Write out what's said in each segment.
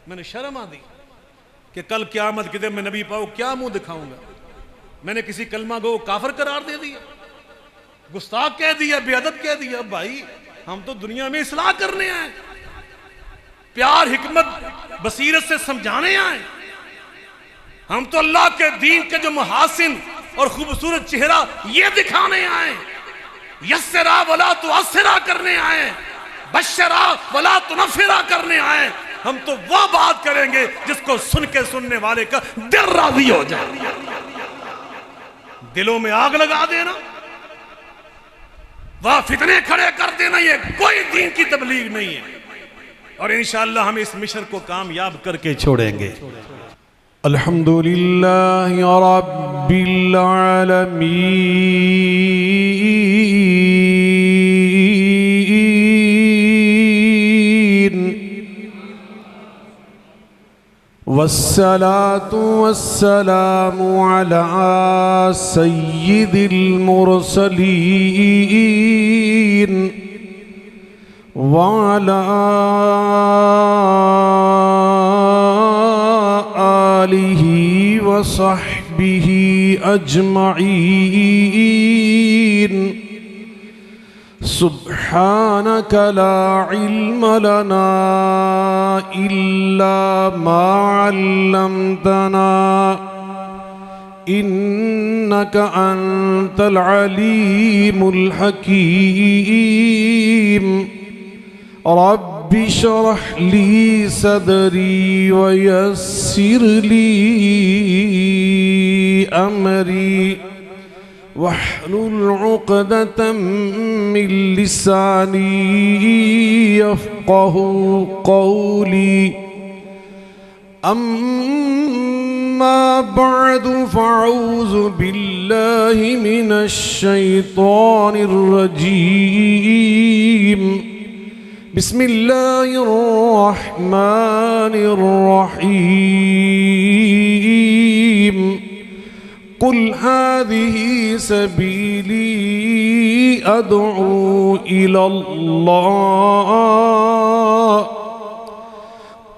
मैंने शर्म आ दी कि कल क़यामत के दिन मैं नबी पाओ क्या मुंह दिखाऊंगा। मैंने किसी कलमा को काफिर करार दे दिया, गुस्ताख कह दिया, बेअदब कह दिया। भाई हम तो दुनिया में इस्लाह करने आए, प्यार हिकमत बसीरत से समझाने आए। हम तो अल्लाह के दीन के जो महासिन और खूबसूरत चेहरा ये दिखाने आए। यस्सरा वला तुअस्सिरा करने आए, बशरा वला तुनफिरा करने आए। हम तो वह बात करेंगे जिसको सुन के सुनने वाले का दिल राजी हो जाए। दिलों में आग लगा देना, वह फितने खड़े कर देना, ये कोई दीन की तबलीग नहीं है। और इंशाअल्लाह हम इस मिशन को कामयाब करके छोड़ेंगे। अल्हम्दुलिल्लाह रब्बिल आलमीन, वस्सलातु वस्सलामु अला सय्यिदिल मुरसलीन वअला आलिहि वसहबिहि अजमईन। सुब्हानक ला इल्म लना इल्ला मा अल्लमतना इन्नक अंतल अलीमुल हकीम। रब्बि शरह ली सदरी वयस्सिर ली अमरी वहलुल उक़दतम मिन लिसानी यफ़क़हू क़ौली। अम्मा बअदु फ़अऊज़ु बिल्लाहि मिनश शैतानिर रजीम। बिस्मिल्लाहिर रहमानिर रहीम। कुल हादिही सबीली अदअू इलल्लाह।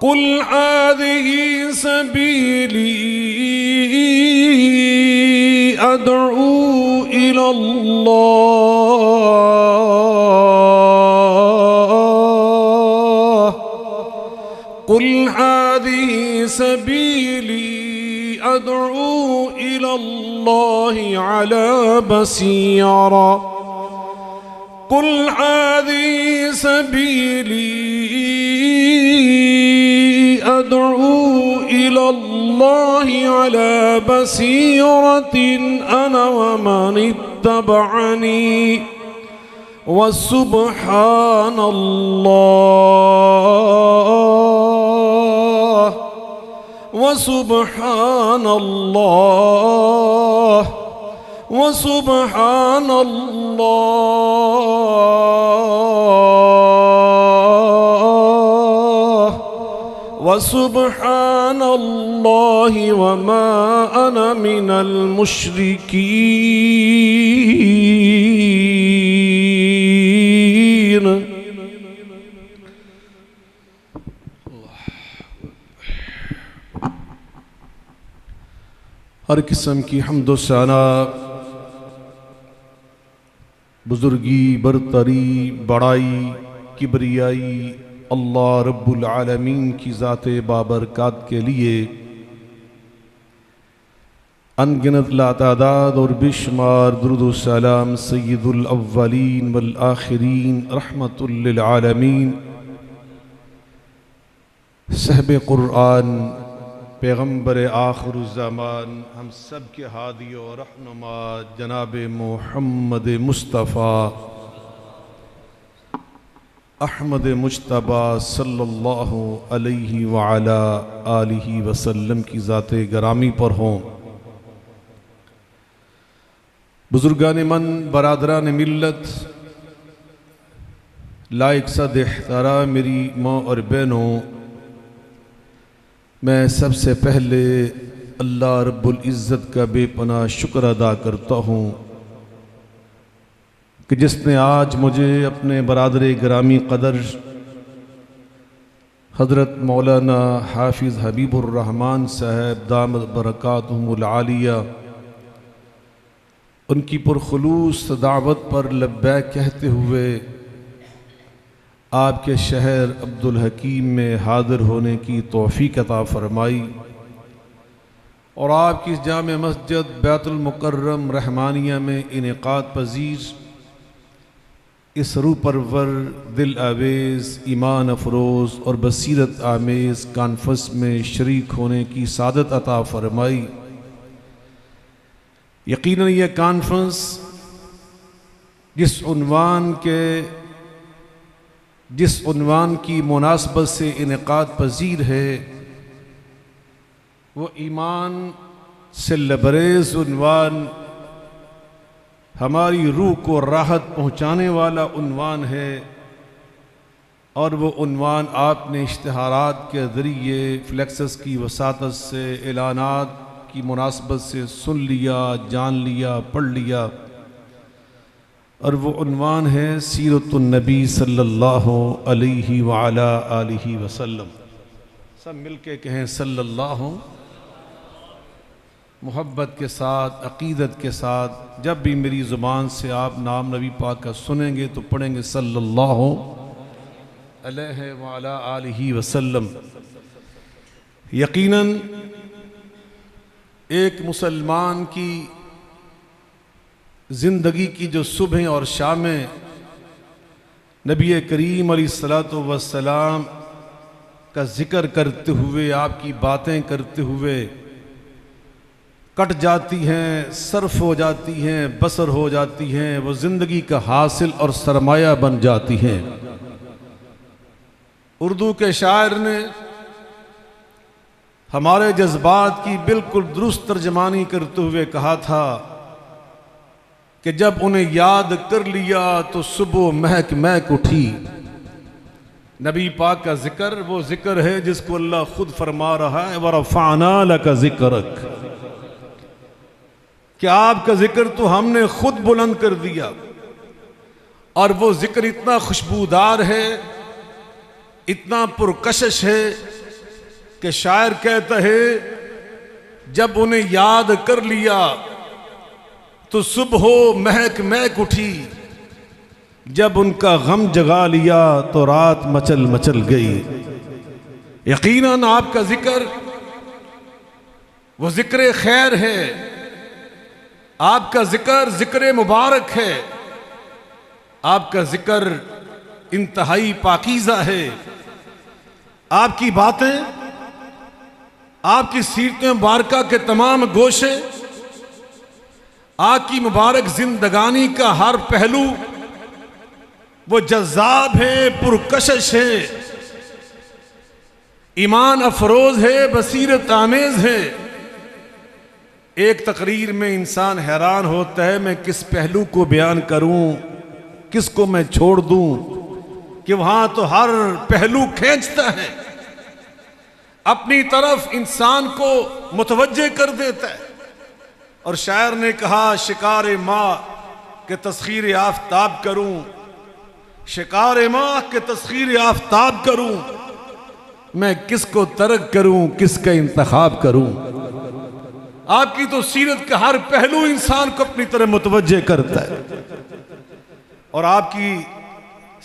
कुल हादिही सबीली अदअू इलल्लाह। कुल हादिही सबीली अदअू इलल्लाहि अला बसीरा। कुल हादिही सबीली अदअू इलल्लाहि अला बसीरतिन अना व मन इत्तबअनी व सुब्हानल्लाह व सुब्हानल्लाह व सुब्हानल्लाह व सुब्हानल्लाहि व मा अना मिनल मुश्रिकीन। हर किस्म की हम्दो सना, बुजुर्गी, बरतरी, बड़ाई, किबरियाई अल्लाह रब्बुल आलमीन की ज़ाते बाबरकात के लिए अनगिनत लातादाद और बेशुमार दुरूद व सलाम सय्यदुल अव्वलीन वल आखिरीन रहमतुल लिल आलमीन साहिब कुरान पैगम्बर आखिरुज़्ज़मान हम सब के हादी और रहनुमा जनाब मोहम्मद मुस्तफ़ा अहमद मुज्तबा सल्लल्लाहु अलैहि व अला आलिहि वसल्लम की ज़ाते गरामी पर हों। बुजुर्गान मन, बरादरान मिल्लत, लायक सद एहतराम मेरी माँ और बहनों, मैं सबसे पहले अल्लाह रब्बुल इज़्ज़त का बेपनाह शुक्र अदा करता हूँ कि जिसने आज मुझे अपने बरादर ग्रामी कदर हज़रत मौलाना हाफिज़ हबीबुर्रहमान साहब दामद बरकातुहुमुल आलिया, उनकी पुरखुलूस दावत पर लब्बैक कहते हुए आपके शहर अब्दुल हकीम में हाज़िर होने की तौफ़ीक़ अता फ़रमाई और आपकी जामे मस्जिद बैतुल मुकर्रम रहमानिया में इनेक़ाद पज़ीर इस रूह परवर, दिल आवेज़, ईमान अफरोज़ और बसीरत आमेज़ कॉन्फ्रेंस में शरीक होने की सादत अता फ़रमाई। यकीनन यह कॉन्फ्रेंस जिस उन्वान की मुनासबत से इनेक़ाद पज़ीर है वो ईमान से लबरेज़ उन्वान, हमारी रूह को राहत पहुँचाने वाला उन्वान है और वो उन्वान आपने इश्तिहारात के ज़रिए फ्लेक्सेस की वसातत से, एलानात की मुनासबत से सुन लिया, जान लिया, पढ़ लिया और वो उन्वान है सीरतुन नबी सल्लल्लाहु अलैहि व अला आलिहि वसल्लम। सब मिल के कहें सल्लल्लाहु, मोहब्बत के साथ, अक़ीदत के साथ। जब भी मेरी ज़ुबान से आप नाम नबी पाक का सुनेंगे तो पढ़ेंगे सल्लल्लाहु अलैहि व अला आलिहि वसल्लम। यकीनन एक मुसलमान की ज़िंदगी की जो सुबह और शामें नबी करीम अलैहिस्सलातु वस्सलाम का ज़िक्र करते हुए, आपकी बातें करते हुए कट जाती हैं, सर्फ हो जाती हैं, बसर हो जाती हैं, वो ज़िंदगी का हासिल और सरमाया बन जाती हैं। उर्दू के शायर ने हमारे जज्बात की बिल्कुल दुरुस्त तर्जमानी करते हुए कहा था कि जब उन्हें याद कर लिया तो सुबह महक महक उठी। नबी पाक का जिक्र वो जिक्र है जिसको अल्लाह खुद फरमा रहा है, वरफ़अना लका ज़िक्रक, कि आपका जिक्र तो हमने खुद बुलंद कर दिया। और वो जिक्र इतना खुशबूदार है, इतना पुरकशिश है कि शायर कहता है जब उन्हें याद कर लिया तो सुबह महक महक उठी, जब उनका गम जगा लिया तो रात मचल मचल गई। यकीनन आपका जिक्र वो जिक्र खैर है, आपका जिक्र जिक्र मुबारक है, आपका जिक्र इंतहाई पाकीज़ा है। आपकी बातें, आपकी सीरत मुबारका के तमाम गोशे, आपकी मुबारक जिंदगानी का हर पहलू वो जज्जाब है, पुरकशिश है, ईमान अफरोज है, बसीरत आमेज है। एक तकरीर में इंसान हैरान होता है मैं किस पहलू को बयान करूं, किसको मैं छोड़ दूं, कि वहां तो हर पहलू खींचता है, अपनी तरफ इंसान को मुतवज्जे कर देता है। और शायर ने कहा शिकार माँ के तस्खीर आफताब करूं, शिकार माँ के तस्खीर आफताब करूं, मैं किसको तर्क करूं, किसका इंतखाब करूं। आपकी तो सीरत का हर पहलू इंसान को अपनी तरह मुतवज्जे करता है। और आपकी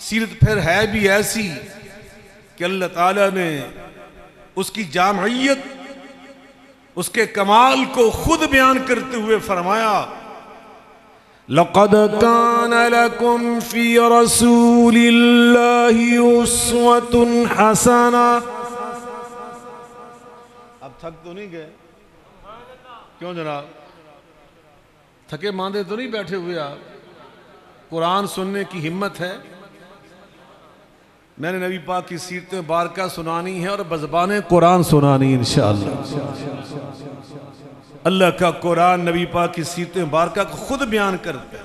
सीरत फिर है भी ऐसी कि अल्लाह ताला ने उसकी जामइयत, उसके कमाल को खुद बयान करते हुए फरमाया, लक़द कान लकुम फ़ी रसूलिल्लाहि उस्वतुन हसना। अब थक तो नहीं गए? क्यों जनाब, थके मांदे तो नहीं बैठे हुए आप? कुरान सुनने की हिम्मत है? मैंने नबी पाक की सीरत मुबारका सुनानी है और बज़बाने कुरान सुनानी है इंशाअल्लाह। अल्लाह का कुरान नबी पाक की सीरत मुबारका को खुद बयान करता है।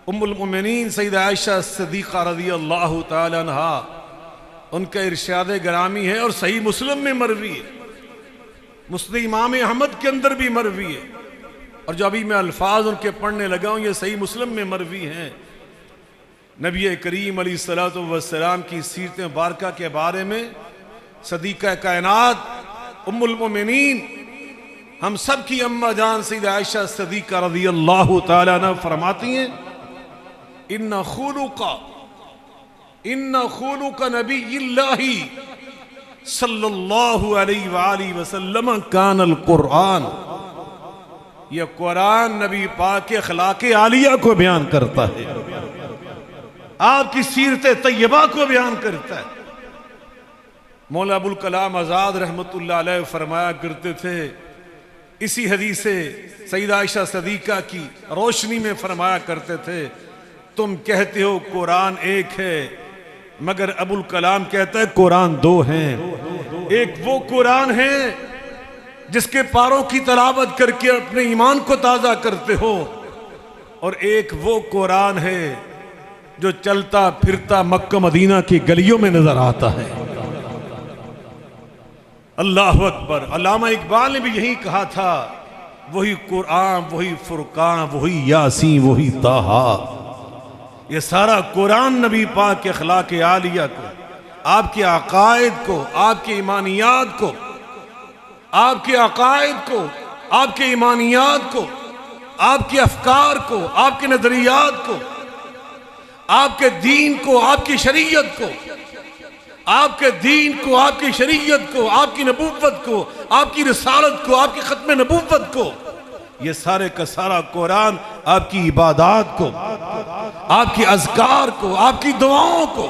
उम्मुल मोमिनीन सैयदा आयशा सिद्दीक़ा रज़ियल्लाहु ताला अन्हा, उनका इरशाद ग्रामी है और सही मुस्लिम में मरवी है, मुस्लिम इमाम अहमद के अंदर भी मरवी है। और जो अभी मैं अल्फाज उनके पढ़ने लगा हूँ ये सही मुस्लिम में मरवी हैं। नबी करीम अलैहिस्सलातु वस्सलाम की सीरत मुबारका के बारे में सदीका कायनात, उम्मुल मोमिनीन, हम सब की अम्मा जान सईदा आयशा सदीका रज़ियल्लाहु ताला अन्हा फरमाती हैं, इन्ना खुलुका नबिय्यिल्लाहि सल्लल्लाहु अलैहि वालिहि वसल्लम कानल कुरान। यह कुरान नबी पाक के अखलाके आलिया को बयान करता है, आपकी सीरत तैयबा को बयान करता है। मौला अबुल कलाम आजाद रहमतुल्लाह अलैह फरमाया करते थे, इसी हदीस से सईदा आयशा सदीका की रोशनी में फरमाया करते थे, तुम कहते हो कुरान एक है, मगर अबुल कलाम कहता है कुरान दो हैं। एक वो कुरान है जिसके पारों की तलावत करके अपने ईमान को ताजा करते हो, और एक वो कुरान है जो चलता फिरता मक्का मदीना की गलियों में नजर आता है। अल्लाह अकबर। अल्लामा इकबाल ने भी यही कहा था, वही कुरान, वही फुरकान, वही यासीन, वही ताहा। ये सारा कुरान नबी पाक के अखलाक आलिया को, आपके अकायद को, आपके ईमानियात को, आपके अकायद को, आपके ईमानियात को, आपके अफकार को, आपके नजरियात को, आपके दीन को, आपकी शरीयत को, आपके दीन को, आपकी शरीयत को, आपकी नबूवत को, आपकी रिसालत को, आपकी खत्म नबूवत को, ये सारे का सारा कुरान आपकी इबादत को, आपकी अज़कार को, आपकी दुआओं को,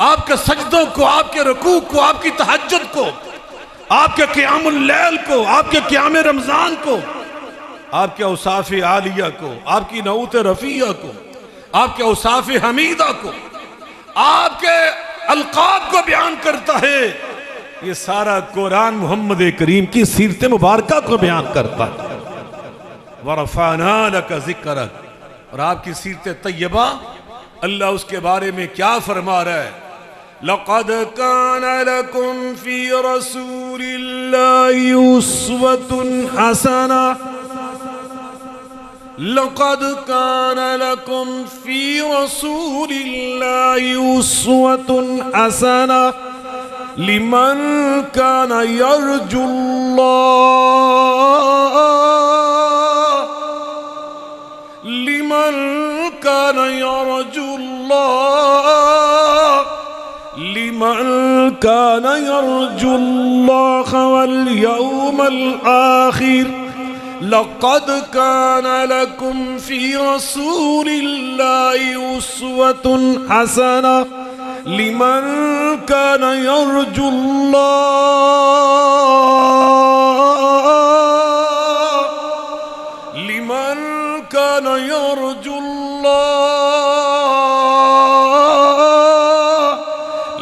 आपके सजदों को, आपके रुकू को, आपकी तहज्जुद को, आपके क़ियामुल लैल को, आपके क़ियाम रमजान को, आपके औसाफ आलिया को, आपकी नऊत रफिया को, आपके औसाफ हमीदा को, आपके अलकाब को बयान करता है। ये सारा कुरान मोहम्मद करीम की सीरत मुबारका को बयान करता है। वरफ़अना लका ज़िक्रक, और आपकी सीरत तैयबा, अल्लाह उसके बारे में क्या फरमा रहा है, लक़द कान लकुम फ़ी रसूलिल्लाहि उस्वतुन हसना, लक़द कान लकुम फ़ी रसूलिल्लाहि उस्वतुन हसना लिमन कान यरजुल्लाह, लिमन कान यरजुल्लाह, लिमन कान यरजुल्लाह वल यौमल आखिर, लक़द कान लकुम फ़ी रसूलिल्लाहि उस्वतुन हसना लिमन कान यरजुल्लाह, लिमन कान यरजुल्लाह,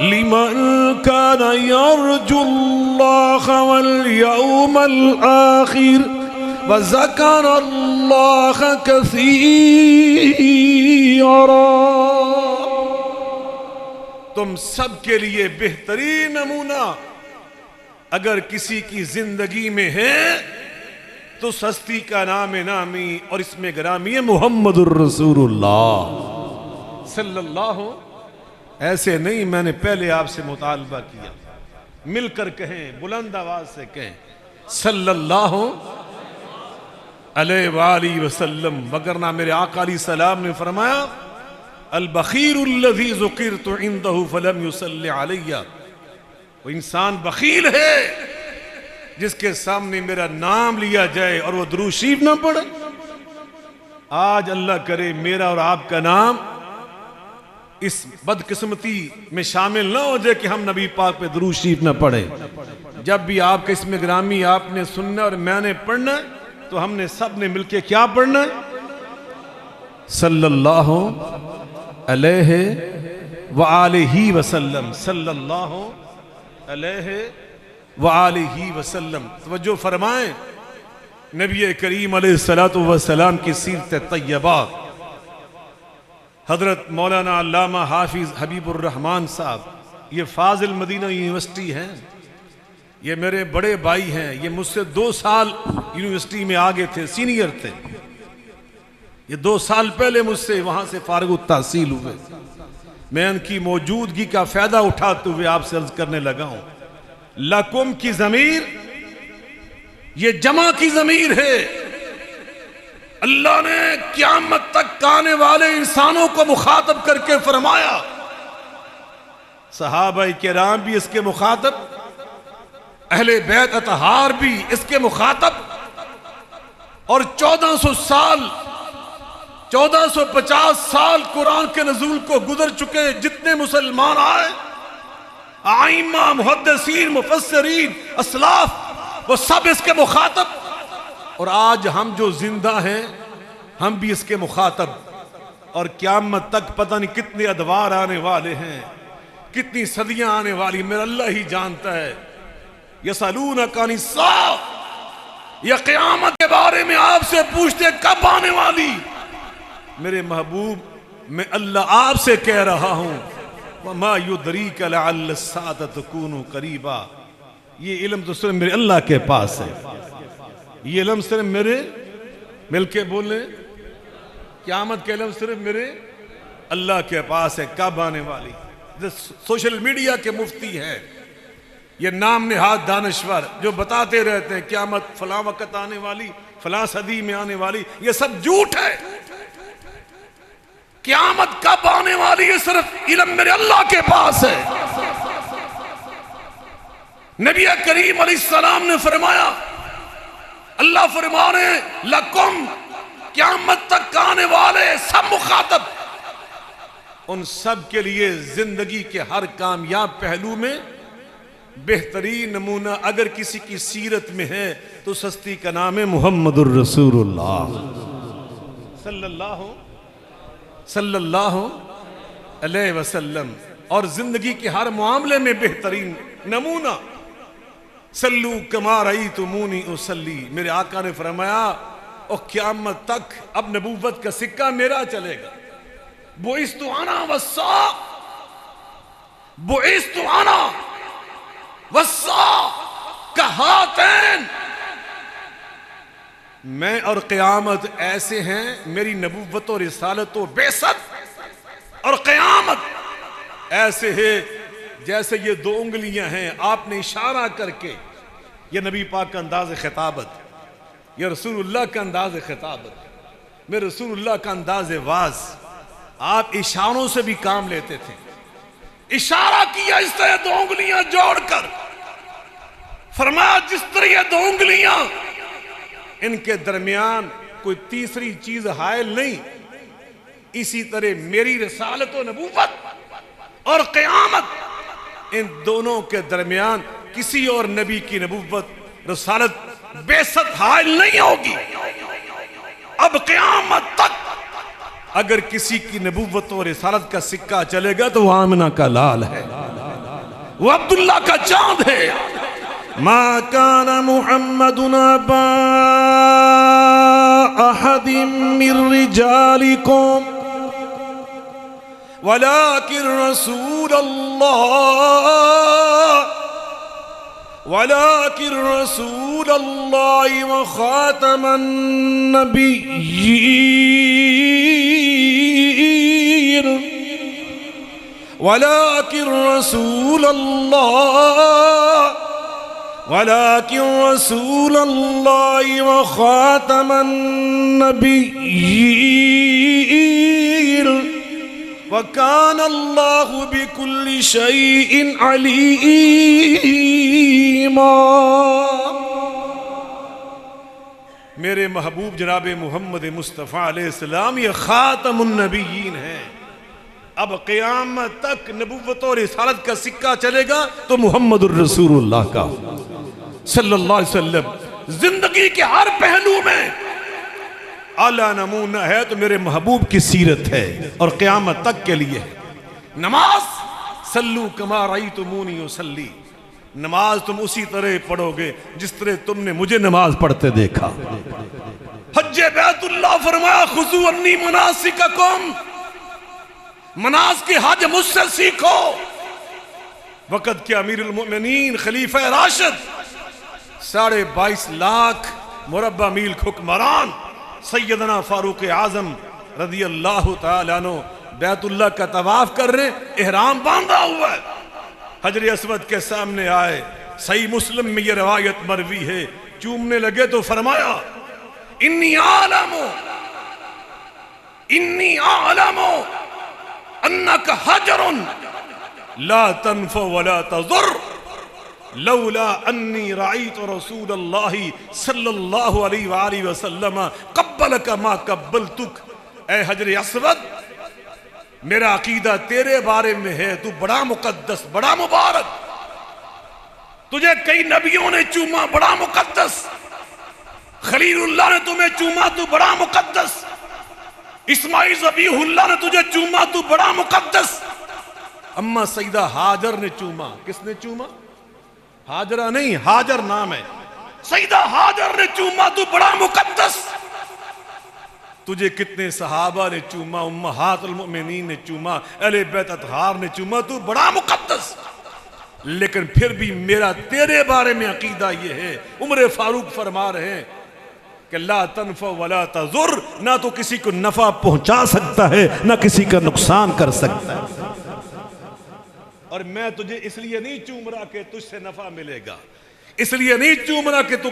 लिमन कान यरजुल्लाह वल यौमल आखिर व ज़करल्लाह कसीरा। तुम सब के लिए बेहतरीन नमूना अगर किसी की जिंदगी में है तो सस्ती का नाम नामी और इसमें ग्रामी है मुहम्मदुर रसूलुल्लाह सल्लल्लाहु। ऐसे नहीं, मैंने पहले आपसे मुतालबा किया, मिलकर कहें, बुलंद आवाज से कहें सल्लल्लाहु अलैहि वसल्लम, वगरना मेरे आका अलैहि सलाम ने फरमाया अल बखीरुल्लज़ी ज़ुकिरतु इंदहु फलम युसल्लि अलैया, वो इंसान बखील है जिसके सामने मेरा नाम लिया जाए और वो दुरूद शरीफ ना पढ़े। आज अल्लाह करे मेरा और आपका नाम इस बदकिस्मती में शामिल ना हो जाए कि हम नबी पाक पे दुरूद शरीफ ना पढ़े। जब भी आपके इसमें ग्रामी आपने सुनना और मैंने पढ़ना, तो हमने सब ने मिलके क्या पढ़ना है, सल्लल्लाहु अलैहि व आलिहि वसल्लम, सल्लल्लाहु अलैहि व आलिहि वसल्लम। तवज्जो फरमाएं, नबी करीम अलैहिस्सलातु वस्सलाम की सीरत तैयबा, हजरत मौलाना अल्लामा हाफिज हबीबुर रहमान साहब, ये फाजिल मदीना यूनिवर्सिटी हैं, ये मेरे बड़े भाई हैं, ये मुझसे 2 साल यूनिवर्सिटी में आगे थे, सीनियर थे। ये 2 साल पहले मुझसे वहां से फारिग तहसील हुए। मैं उनकी मौजूदगी का फायदा उठाते हुए आपसे अर्ज करने लगा हूं, लकुम की जमीर ये जमा की जमीर है। अल्लाह ने क़यामत तक आने वाले इंसानों को मुखातब करके फरमाया, सहाबाए किराम भी इसके मुखातब, अहले बैत अतहार भी इसके मुखातब, और 1400 साल 1450 साल कुरान के नज़ूल को गुजर चुके जितने मुसलमान आए, आइमा, मुहद्दिसीन, मुफस्सिरीन, असलाफ, वो सब इसके मुखातब। और आज हम जो जिंदा हैं हम भी इसके मुखातब। और क़यामत तक पता नहीं कितने अदवार आने वाले हैं, कितनी सदियां आने वाली, मेरा अल्लाह ही जानता है। यसअलूनका अनिस्सा, यह क़यामत के बारे में आपसे पूछते कब आने वाली। मेरे महबूब, मैं अल्लाह आपसे कह रहा हूं, वमा युदरीका लअल्ल अस्साअत तकूनु करीबा। ये इल्म तो सिर्फ मेरे अल्लाह के पास है, ये इल्म सिर्फ मेरे, मिलके बोले, क़यामत के इल्म सिर्फ मेरे अल्लाह के पास है कब आने वाली। जो सोशल मीडिया के मुफ्ती हैं, ये नाम नेहाद दानश्वर जो बताते रहते हैं क़यामत फलां वक़्त आने वाली, फलां सदी में आने वाली, ये सब झूठ है। क़यामत कब आने वाली है सिर्फ इल्म मेरे अल्लाह के पास है। नबी करीम अलैहिस्सलाम ने फरमाया, अल्लाह फरमा रहे हैं लकुम, क़यामत तक आने वाले सब मुखातब, उन सब के लिए जिंदगी के हर कामयाब पहलू में बेहतरीन नमूना अगर किसी की सीरत में है तो सस्ती का नाम है मुहम्मदुर रसूलुल्लाह सल्लल्लाहु अलैहि वसल्लम। और जिंदगी के हर मामले में बेहतरीन नमूना, सल्लू कमा रअयतुमूनी उसल्ली। मेरे आका ने फरमाया, और क़यामत तक अब नबूवत का सिक्का मेरा चलेगा। बुइस्तु अना वस्सा, बुइस्तु अना वस्सा कहातैन। मैं और क़यामत ऐसे हैं, मेरी नबूवत और रिसालत और बेसत और क़यामत ऐसे है जैसे ये दो उंगलियां हैं। आपने इशारा करके, ये नबी पाक का अंदाज़ खिताबत, ये रसूलुल्लाह का अंदाज़ खिताबत, मेरे रसूलुल्लाह का अंदाज़ वाज। आप इशारों से भी काम लेते थे। इशारा किया इस तरह दो उंगलियां जोड़कर, फरमाया जिस तरह ये दो उंगलियां, इनके दरमियान कोई तीसरी चीज हायल नहीं, इसी तरह मेरी रिसालत और नबूवत और क़यामत, इन दोनों के दरमियान किसी और नबी की नबूवत रिसालत बेसत हायल नहीं होगी। अब क़यामत तक अगर किसी की नबूवत और रिसालत का सिक्का चलेगा तो वो आमिना का लाल है, वो अब्दुल्ला का चांद है। मा कान मुहम्मदुन अबा अहदिम मिर रिजालिकुम वलाकिन रसूलल्लाह व खातमन नबिय्यीन, वलाकिन रसूलल्लाह व खातमन नबिय्यीन व कान अल्लाहु बिकुल्लि शैइन अलीमा। मेरे महबूब जनाब मोहम्मद मुस्तफ़ा अलैहिस्सलाम ये खातमुन नबिय्यीन है। अब क़यामत तक नबूवत और रिसालत का सिक्का चलेगा तो मुहम्मदुर रसूलुल्लाह का सल्लल्लाहु अलैहि वसल्लम। जिंदगी के हर पहलू में आला नमूना है तो मेरे महबूब की सीरत है और क़यामत तक के लिए है। नमाज, सल्लू कमा रअयतुमूनी उसल्ली, नमाज तुम उसी तरह पढ़ोगे जिस तरह तुमने मुझे नमाज पढ़ते देखा। हज्जे बैतुल्लाह फरमाया, खुज़ू अन्नी मनासिककुम, मनाज के हज मुझसे सीखो। वक़्त के अमीरुल मोमिनीन खलीफा राशिद 22.5 लाख मुरब्बा मील हुक्मरान सैयदना फारूक आजम रज़ी अल्लाह तआला अन्हु बैतुल्लाह का तवाफ कर रहे, एहराम बांधा हुआ है, हजर अस्वद के सामने आए, सही मुस्लिम में यह रवायत मरवी है, चूमने लगे तो फरमाया इन्नी आलमो अन्नका हजरुन ला तनफु वला तज़ुर लौला अन्नी राइतु रसूलल्लाहि सल्लल्लाहु अलैहि वसल्लम क़ब्बलका मा क़ब्बलतुक। ऐ हजर अस्वद, मेरा अकीदा तेरे बारे में है, तू बड़ा मुकद्दस, बड़ा मुबारक, तुझे कई नबियों ने चूमा, बड़ा मुकद्दस, खलीलुल्लाह ने तुम्हें चूमा, तू बड़ा मुकद्दस, इस्माइल ज़बीहुल्लाह ने तुझे चूमा, तू बड़ा मुकद्दस। अम्मा सईदा हाजर ने चूमा। किसने चूमा? हाजरा नहीं, हाजर नाम है। सईदा हाजर ने चूमा, तू बड़ा मुकद्दस। तुझे कितने सहाबा ने चूमा, उम्महातुल मोमिनीन ने चूमा, अहले बैत अतहार ने चूमा, तू बड़ा मुकद्दस। लेकिन फिर भी मेरा तेरे बारे में अकीदा यह है, उमर फारूक फरमा रहे हैं कि ला तनफा वला तज़ुर, ना तो किसी को नफा पहुंचा सकता है ना किसी का नुकसान कर सकता है। और मैं तुझे इसलिए नहीं चूम रहा कि तुझसे नफा मिलेगा, इसलिए नहीं चूम रहा कि तू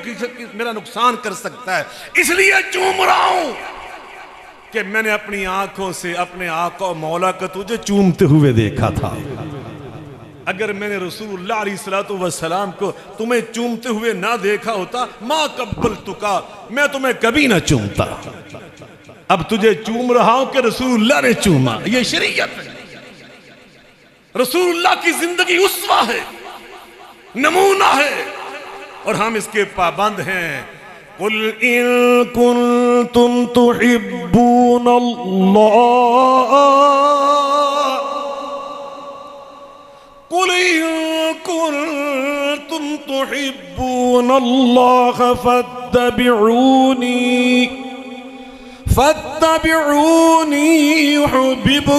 मेरा नुकसान कर सकता है, इसलिए चूम रहा हूं कि मैंने अपनी आंखों से अपने आका मौला को तुझे चूमते हुए देखा था। अगर मैंने रसूलुल्लाह अलैहिस्सलातु वस्सलाम को तुम्हें चूमते हुए ना देखा होता, मां क़ब्बलतुका, मैं तुम्हें कभी ना चूमता। अब तुझे चूम रहा हूं कि रसूलुल्लाह ने चूमा। यह शरीयत है, रसूलुल्लाह की जिंदगी उस्वा है, नमूना है, और हम इसके पाबंद हैं। कुल इन कुंतुम तुहिब्बूनल्लाह, कुल इन कुंतुम तुहिब्बूनल्लाह फत्तबिऊनी युहिब्बुकुमुल्लाह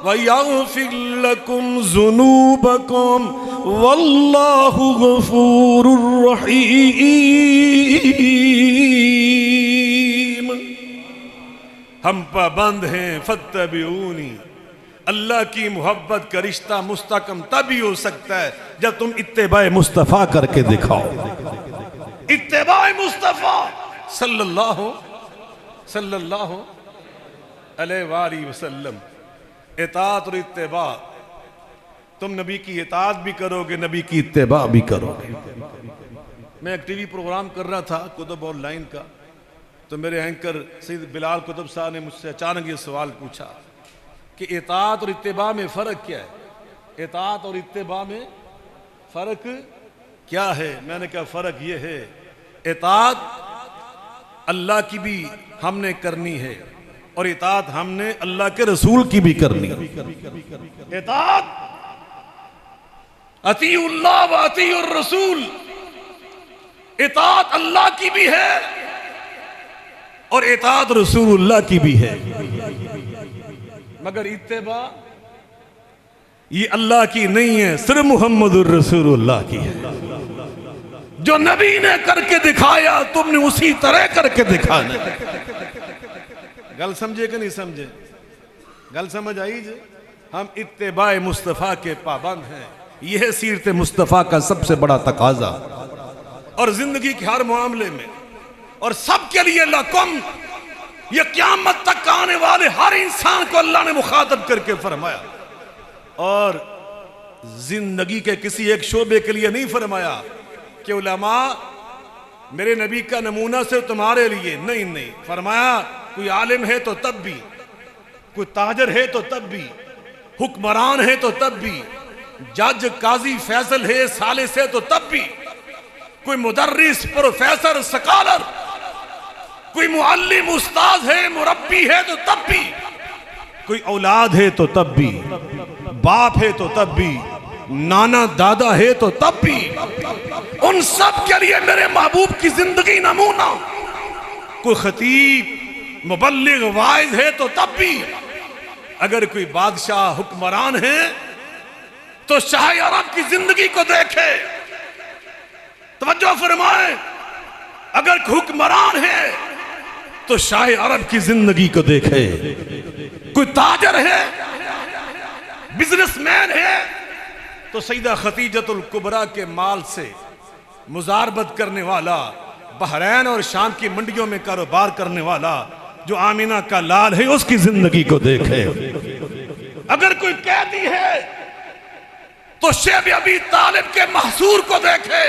व यग़फ़िर लकुम ज़ुनूबकुम वल्लाहु गफ़ूरुर रहीम। हम पाबंद हैं फत्तबिऊनी। अल्लाह की मोहब्बत का रिश्ता मुस्तकम तभी हो सकता है जब तुम इत्तेबाए मुस्तफ़ा करके दिखाओ। इत्तेबाए मुस्तफ़ा सल्लल्लाहु अलैहि वसल्लम। इताअत और इत्तेबा, तुम नबी की इताअत भी करोगे, नबी की इत्तेबा भी करोगे। मैं एक टीवी प्रोग्राम कर रहा था कुतुब ऑनलाइन का, तो मेरे एंकर सैयद बिलाल कुतुब साहब ने मुझसे अचानक ये सवाल पूछा कि इताअत और इत्तिबा में फ़र्क क्या है? इताअत और इत्तिबा में फ़र्क क्या है? मैंने कहा फ़र्क ये है, इताअत अल्लाह की भी हमने करनी है और इताअत हमने अल्लाह के रसूल की भी करनी है। इताअत अतीउल्लाह व अतीउर रसूल, इताअत अल्लाह की भी है और इताअत रसूलुल्लाह की भी है। मगर इत्तिबा ये अल्लाह की नहीं है, सिर्फ मुहम्मदुर रसूलुल्लाह की है। जो नबी ने करके दिखाया तुमने उसी तरह करके दिखाना। गल समझे कि नहीं समझे? गल समझ आई जे? हम इत्तिबाए मुस्तफ़ा के पाबंद हैं। यह सीरत मुस्तफ़ा का सबसे बड़ा तकाजा, और जिंदगी के हर मामले में और सबके लिए लकुम, यह क़यामत तक आने वाले हर इंसान को अल्लाह ने मुखातब करके फरमाया। और जिंदगी के किसी एक शोबे के लिए नहीं फरमाया कि उलमा मेरे नबी का नमूना से तुम्हारे लिए, नहीं नहीं, फरमाया कोई आलिम है तो तब भी, कोई ताजर है तो तब भी, हुक्मरान है तो तब भी, जज काजी फैसल है साले से तो तब भी, कोई मुदर्रिस प्रोफेसर स्कॉलर, कोई मुअल्लिम उस्ताद है मुरब्बी है तो तब भी, कोई औलाद है तो तब भी, बाप है तो तब भी, नाना दादा है तो तब भी, उन सब के लिए मेरे महबूब की जिंदगी नमूना। कोई खतीब मुबल्लिग वाइज है तो तब भी, अगर कोई बादशाह हुक्मरान है तो शाह अरब की जिंदगी को देखे, तवज्जो फरमाए, अगर हुक्मरान है तो शाह अरब की जिंदगी को देखे। कोई ताजर है बिजनेसमैन है तो सईदा खतीजतुल कुबरा के माल से मुजारबत करने वाला, बहरैन और शाम की मंडियों में कारोबार करने वाला जो आमिना का लाल है, उसकी जिंदगी को देखे। अगर कोई कैदी है तो शेब अबी तालिब के महसूर को देखे,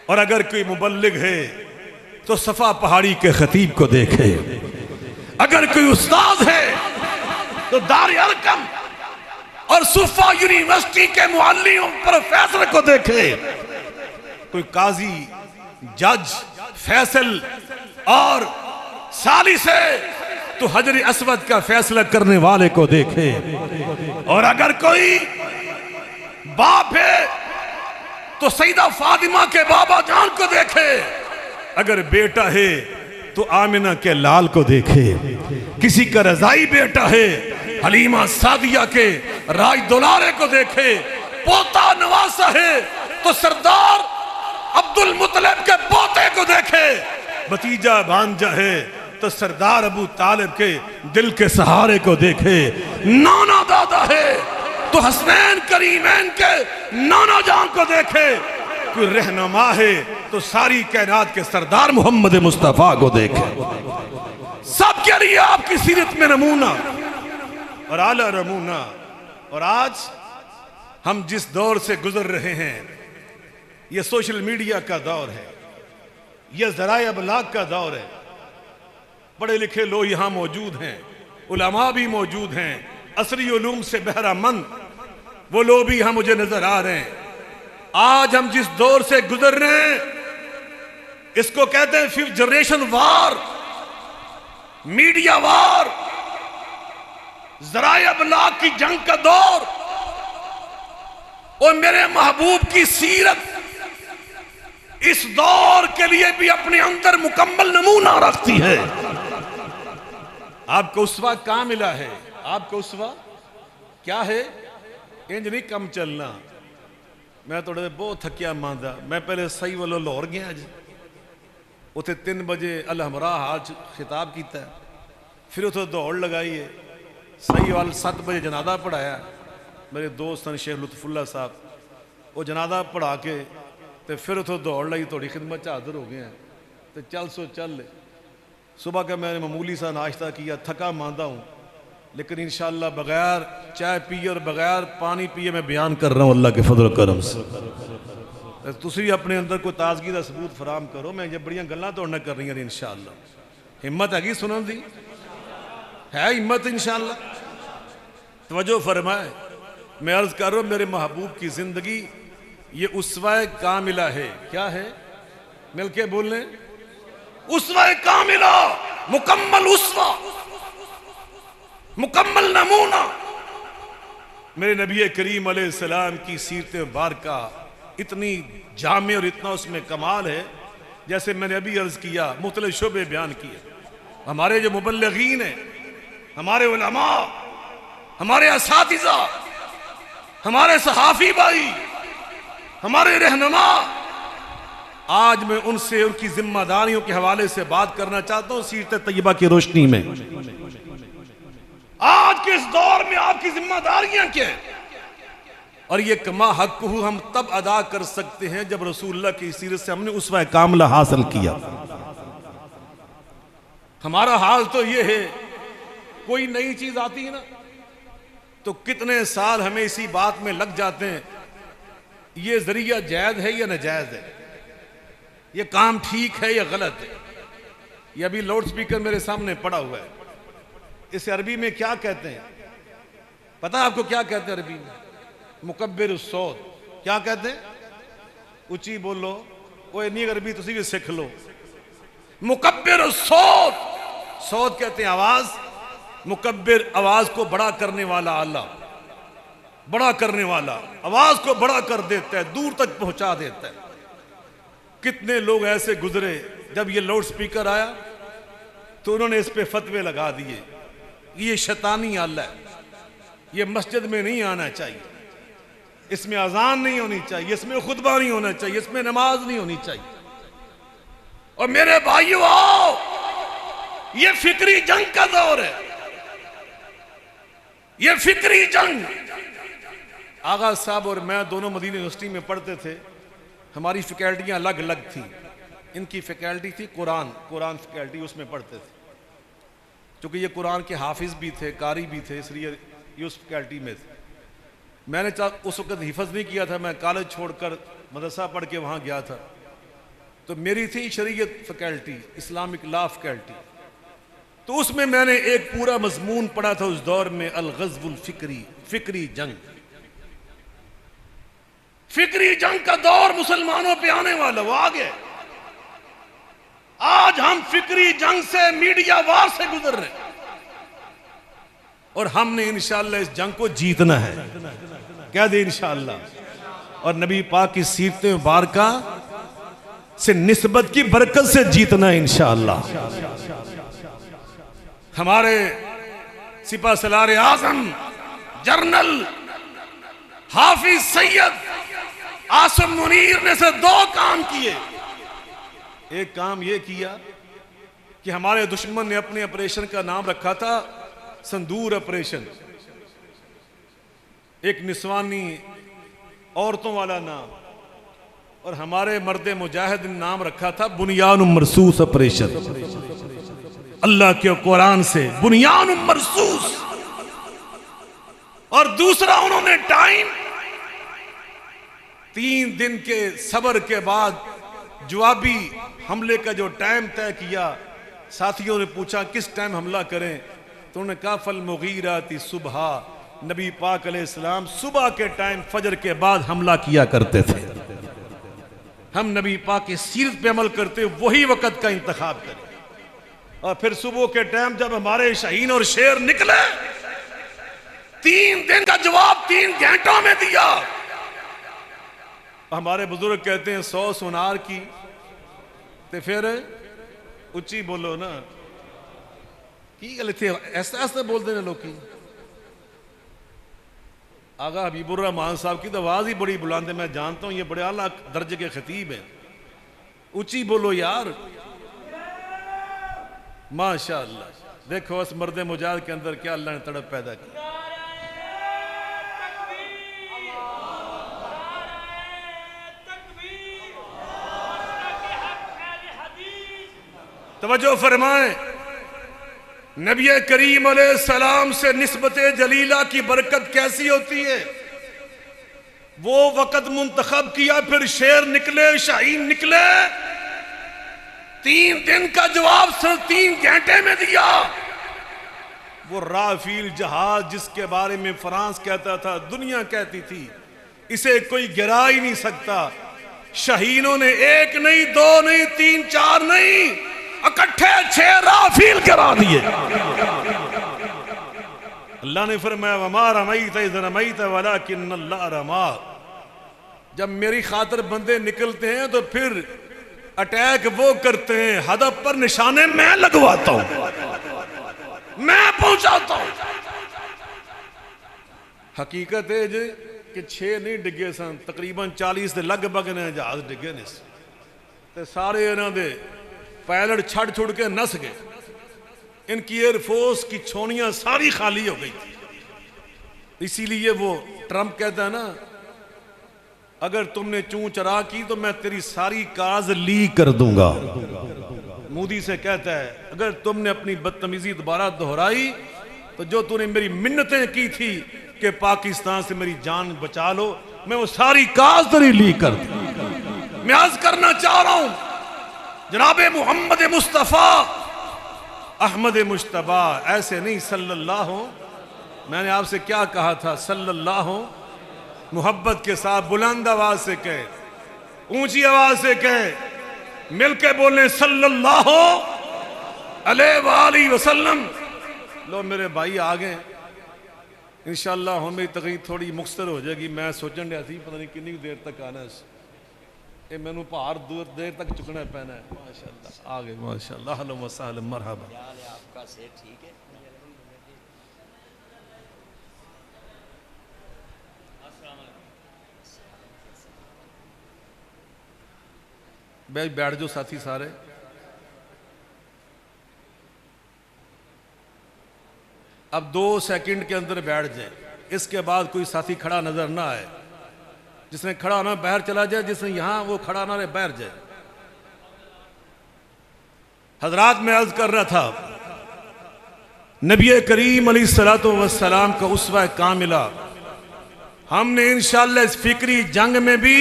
और अगर कोई मुबल्लिग है तो सफा पहाड़ी के खतीब को देखे। अगर कोई उस्ताद है तो दार अरकम और सुफा यूनिवर्सिटी के मुअल्लिम प्रोफेसर को देखे। कोई काजी, जज, फैसल और सालिस है तो हजर अस्वद का फैसला करने वाले को देखे। और अगर कोई बाप है तो सईदा फातिमा के बाबा जान को देखे। अगर बेटा है तो आमिना के लाल को देखे। किसी का रजाई बेटा है हलीमा सादिया के राज दुलारे को देखे। पोता नवासा है तो सरदार अब्दुल मुतलिब के पोते को देखे। भतीजा भांजा है तो सरदार अबू तालिब के दिल के सहारे को देखे। नाना दादा है तो हसनैन करीमैन के नाना जान को देखे। कोई रहनुमा है तो सारी कायनात के सरदार मोहम्मद मुस्तफा को देखे। सबके लिए आपकी सीरत में नमूना और आला नमूना। और आज हम जिस दौर से गुजर रहे हैं, यह सोशल मीडिया का दौर है, यह ज़राए अबलाग का दौर है। पढ़े लिखे लोग यहां मौजूद हैं, उलमा भी मौजूद हैं, असरी उलूम से बहरामंद वो लोग भी यहां मुझे नजर आ रहे हैं। आज हम जिस दौर से गुजर रहे हैं, इसको कहते हैं 5th जनरेशन वार, मीडिया वार, ज़राए अबलाग की जंग का दौर। और मेरे महबूब की सीरत इस दौर के लिए भी अपने अंदर मुकम्मल नमूना रखती है। आपको उसवा कहां मिला है? आपको उसवा क्या है? इंज नहीं कम चलना। मैं थोड़े बहुत थकिया मांदा। मैं पहले सही वालों लाहौर गया अज, उथे 3 बजे अल हमरा हाज खिताब किया, फिर उथे दौड़ लगाई है। सही वाल 7 बजे जनादा पढ़ाया। मेरे दोस्त हैं शेख लुत्फुल्ला साहब, वो जनादा पढ़ा के तो फिर उतो दौड़ लाई, थोड़ी खिदमत च हाजिर हो गए हैं। तो चल सो चल। सुबह का मैंने मामूली सा नाश्ता किया, थका मांदा हूँ, लेकिन इंशाअल्लाह बगैर चाय पिए और बगैर पानी पिए मैं बयान कर रहा हूँ अल्लाह के फजल करम से। तुसी भी अपने अंदर कोई ताजगी का सबूत फराम करो। मैं जब बड़ियां गल्लां तोड़ना कर रही इंशाअल्लाह। हिम्मत हैगी सुनने दी? है हिम्मत इंशाअल्लाह? तवज्जो फरमाए। मैं अर्ज कर रहा हूं, मेरे महबूब की जिंदगी ये उसवाए कामिला है। क्या है? मिलके बोलने, उसवाए कामिला, मुकम्मल उसवा, मुकम्मल नमूना। मेरे नबी करीम अलैहिस्सलाम की सीरत मुबारका इतनी जामे और इतना उसमें कमाल है, जैसे मैंने अभी अर्ज किया, मुख्तलिफ शोबे बयान किए। हमारे जो मुबल्लिगीन हैं, हमारे उलमा, हमारे असातिज़ा, हमारे सहाफ़ी भाई, हमारे रहनुमा, आज मैं उनसे उनकी जिम्मेदारियों के हवाले से बात करना चाहता हूं सीरत तैयबा की रोशनी में। आज के इस दौर में आपकी जिम्मेदारियां क्या है? और ये कमा हक हम तब अदा कर सकते हैं जब रसूलुल्लाह की सीरत से हमने उसवा कामिला हासिल किया। हमारा हाल तो ये है, कोई नई चीज आती है ना तो कितने साल हमें इसी बात में लग जाते हैं, ये जरिया जायज है या नाजायज है, ये काम ठीक है या गलत है। ये अभी लाउड स्पीकर मेरे सामने पड़ा हुआ है, इसे अरबी में क्या कहते हैं? पता है आपको क्या कहते हैं अरबी में? मुकब्बिर सौत। क्या कहते हैं? ऊंची बोलो, वो इतनी अरबी तुसी भी सीख लो। मुकब्बिर सौत, सौत कहते हैं आवाज, मुकब्बिर आवाज को बड़ा करने वाला, अल्लाह बड़ा करने वाला, आवाज को बड़ा कर देता है, दूर तक पहुंचा देता है। कितने लोग ऐसे गुजरे, जब ये लाउड स्पीकर आया तो उन्होंने इस पे फतवे लगा दिए, ये शैतानी आला है, ये मस्जिद में नहीं आना चाहिए, इसमें अजान नहीं होनी चाहिए, इसमें खुतबा नहीं होना चाहिए, इसमें नमाज नहीं होनी चाहिए। और मेरे भाइयों आओ, ये फिक्री जंग का दौर है। ये फिक्री जंग। आगा साहब और मैं दोनों मदीना यूनिवर्सिटी में पढ़ते थे। हमारी फैकल्टियाँ अलग अलग थी। इनकी फैकल्टी थी कुरान फैकल्टी, उसमें पढ़ते थे। क्योंकि ये कुरान के हाफिज भी थे, कारी भी थे, इसलिए ये उस फैकल्टी में थे। मैंने उस वक्त हिफज नहीं किया था, मैं कॉलेज छोड़कर मदरसा पढ़ के वहाँ गया था। तो मेरी थी शरीयत फैकल्टी, इस्लामिक लॉ फैकल्टी। तो उसमें मैंने एक पूरा मजमून पढ़ा था उस दौर में, अल ग़ज़वुल फ़िक्री, फिक्री जंग। फिक्री जंग का दौर मुसलमानों पे आने वाला, वो आ गया। आज हम फिक्री जंग से, मीडिया वार से गुजर रहे हैं और हमने इंशाअल्लाह इस जंग को जीतना है। कह दे इंशाअल्लाह। और नबी पाक की सीरत मुबारका से निस्बत की बरकत से जीतना है इंशाअल्लाह। हमारे सिपा सलार आजम जनरल हाफिज सैयद आसिम मुनीर ने से दो काम किए। एक काम यह किया कि हमारे दुश्मन ने अपने ऑपरेशन का नाम रखा था संदूर ऑपरेशन, एक निस्वानी औरतों वाला नाम, और हमारे मर्द मुजाहिद ने नाम रखा था बुनियान मरसूस ऑपरेशन। अल्लाह के कुरान से बुनियान मरसूस। और दूसरा उन्होंने टाइम 3 दिन के सब्र के बाद जवाबी हमले का जो टाइम तय किया। साथियों ने पूछा किस टाइम हमला करें, तो उन्होंने कहा फल मुगीराती सुबह। नबी पाक अलैहिस्सलाम सुबह के टाइम फजर के बाद हमला किया करते थे। हम नबी पाक की सीरत पे अमल करते वही वक्त का इंतखाब करें। और फिर सुबह के टाइम जब हमारे शाहीन और शेर निकले, 3 दिन का जवाब 3 घंटों में दिया। हमारे बुजुर्ग कहते हैं 100 सुनार की, तो फिर उच्ची बोलो ना की गल थे, ऐसा ऐसा बोलते हैं लोग। आगा हबीबुर रहमान साहब की तो आवाज ही बड़ी बुलंद है, मैं जानता हूं ये बड़े आला दर्जे के खतीब हैं। ऊंची बोलो यार, माशाअल्लाह। देखो उस मर्द मुजाहिद के अंदर क्या अल्लाह ने तड़प पैदा की। तवज्जो फरमाएं, नबी करीम अलैहिस्सलाम से निस्बत जलीला की बरकत कैसी होती है। वो वक़्त मुंतखब किया, फिर शेर निकले, शाहीन निकले, 3 दिन का जवाब सिर्फ 3 घंटे में दिया। वो राफेल जहाज जिसके बारे में फ्रांस कहता था, दुनिया कहती थी इसे कोई गिरा ही नहीं सकता, शाहीनों ने 1 नहीं 2 नहीं 3 4 नहीं, इकट्ठे 6 राफेल गिरा दिए। अल्लाह ने फरमाया वमा रमैत इज़ रमैत वलाकिन अल्लाह रमा। जब मेरी खातिर बंदे निकलते हैं तो फिर अटैक वो करते हैं, हदफ पर निशाने मैं लगवाता हूं, मैं पहुंचाता हूं। हकीकत है जी कि 6 नहीं डिगे सन, तकरीबन 40 के लगभग ने जहाज डिगे ने, ते सारे इन्हों दे पायलट छड़ छुड़ के नस गए। इनकी एयरफोर्स की छोनियां सारी खाली हो गई थी। इसीलिए वो ट्रंप कहता है ना, अगर तुमने चूं चरा की तो मैं तेरी सारी काज लीक कर दूंगा। मोदी से कहता है अगर तुमने अपनी बदतमीजी दोबारा दोहराई तो जो तूने मेरी मिन्नतें की थी कि पाकिस्तान से मेरी जान बचा लो, मैं वो सारी काज तेरी लीक कर दूं। मैं अर्ज करना चाह रहा हूं जनाबे मोहम्मद मुस्तफ़ा अहमद मुश्तबा, ऐसे नहीं सल्लल्लाहु, मैंने आपसे क्या कहा था, सल्लल्लाहु, मोहब्बत के साथ बुलंद आवाज से कहे, ऊंची आवाज से कहे, मिलके बोले सल्लल्लाहु अलैहि वसल्लम। लो मेरे भाई आ गए, इंशाअल्लाह हम मेरी तकरीर थोड़ी मुख्तर हो जाएगी। मैं सोचन रहा थी पता नहीं कितनी देर तक आना है, ये मैनू भार दूर देर तक चुकना पैना है। माशाअल्लाह आ गए, माशाअल्लाह अहलन व सहलन मरहबा। आपका सेहत ठीक है? बैठ जाओ साथी सारे। अब 2 सेकंड के अंदर बैठ जाए, इसके बाद कोई साथी खड़ा नजर ना आए। जिसने खड़ा ना बाहर चला जाए, जिसने यहां वो खड़ा ना रहे बाहर जाए। हजरात में अर्ज कर रहा था, नबी करीम अलैहिस्सलातु वस्सलाम का उस्वा कामिला हमने इंशाअल्लाह इस फिक्री जंग में भी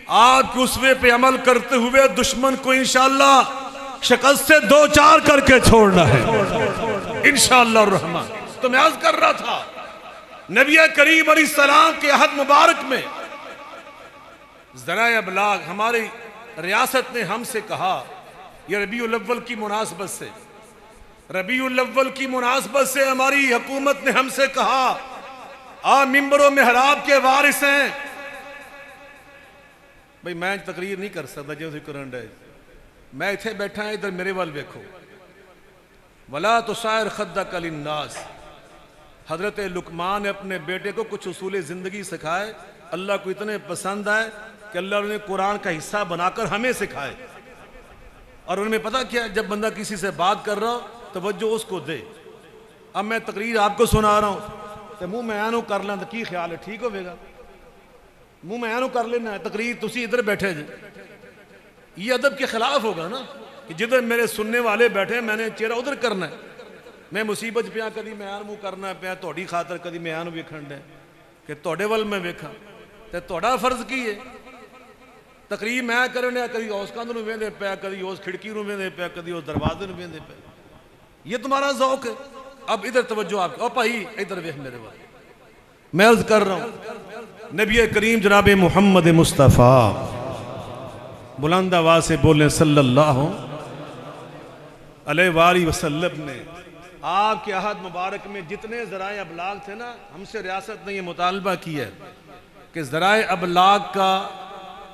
आपके उस्वे पे अमल करते हुए दुश्मन को इंशाअल्लाह शिकस्त से 2-4 करके छोड़ना है इंशाअल्लाह रहमान। तो मैं अर्ज कर रहा था, नबी करीम अलैहिस्सलाम के अहद मुबारक में ज़राए अबलाग हमारी रियासत ने हमसे कहा, यह रबीउल अव्वल की मुनासबत से, रबीउल अव्वल की मुनासबत से हमारी हुकूमत ने हमसे कहा, आप मिंबरों में हराब के वारिस हैं। भाई मैं तकरीर नहीं कर सकता जो करंट है, मैं इथे बैठा है, इधर मेरे वाल देखो। वला तुसायर खद्दक लिन्नास, हजरत लुकमान ने अपने बेटे को कुछ उसूल जिंदगी सिखाए, अल्लाह को इतने पसंद आए कि अल्लाह ने कुरान का हिस्सा बनाकर हमें सिखाए। और उनमें पता क्या, जब बंदा किसी से बात कर रहा हो तवज्जो उसको दे। अब मैं तकरीर आपको सुना रहा हूं तो मुंह मैं ऐनू कर लें तो की ख्याल है, ठीक होगा? मुंह मैं ऐनू कर लेना है, तकरीर तुसी इधर बैठे जी, ये अदब के खिलाफ होगा ना कि जिधर मेरे सुनने वाले बैठे मैंने चेहरा उधर करना है। मैं मुसीबत पिया, कभी मैं ऐन मुंह करना पिया थोड़ी खातर, कभी मैं ऐन वेखण डे कि थोड़े वाल मैं वेखा, तो थोड़ा फर्ज की है? तकरीर मैं करने, कभी उस कंध नूं वेंदे पिया, कभी उस खिड़की नूं वेंदे पिया, कभी उस दरवाजे नूं वेंदे पिया, ये तुम्हारा ज़ौक है। अब इधर तवज्जो आप, ओ भाई इधर वेख मेरे वाल, मैं अर्ज कर रहा हूं, नबी करीम जनाब मोहम्मद मुस्तफ़ा बुलंद आवाज से बोले सल्लल्लाहु अलैहि वसल्लम ने आपके अहद मुबारक में जितने ज़राए अबलाग थे ना, हमसे रियासत ने यह मुतालबा किया कि ज़राए अबलाग का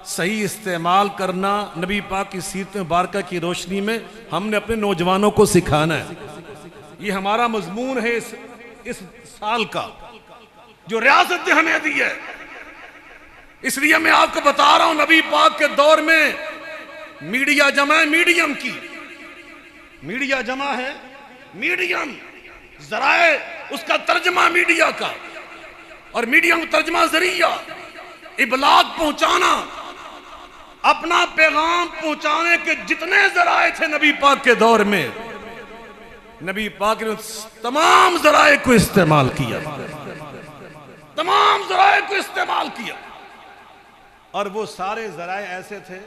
सही इस्तेमाल करना नबी पाक की सीरत मुबारक की रोशनी में हमने अपने नौजवानों को सिखाना है। ये हमारा मजमून है इस साल का जो रियासत ने हमें दी है। इसलिए मैं आपको बता रहा हूं, नबी पाक के दौर में मीडिया जमा है मीडियम की, मीडिया जमा है मीडियम, जराए उसका तर्जमा मीडिया का, और मीडियम तर्जमा जरिया इबलाग पहुंचाना, अपना पैगाम पहुंचाने के जितने जराए थे नबी पाक के दौर में, नबी पाक ने तमाम जराए को इस्तेमाल किया, तमाम जराए को इस्तेमाल किया। और वो सारे जराए ऐसे थे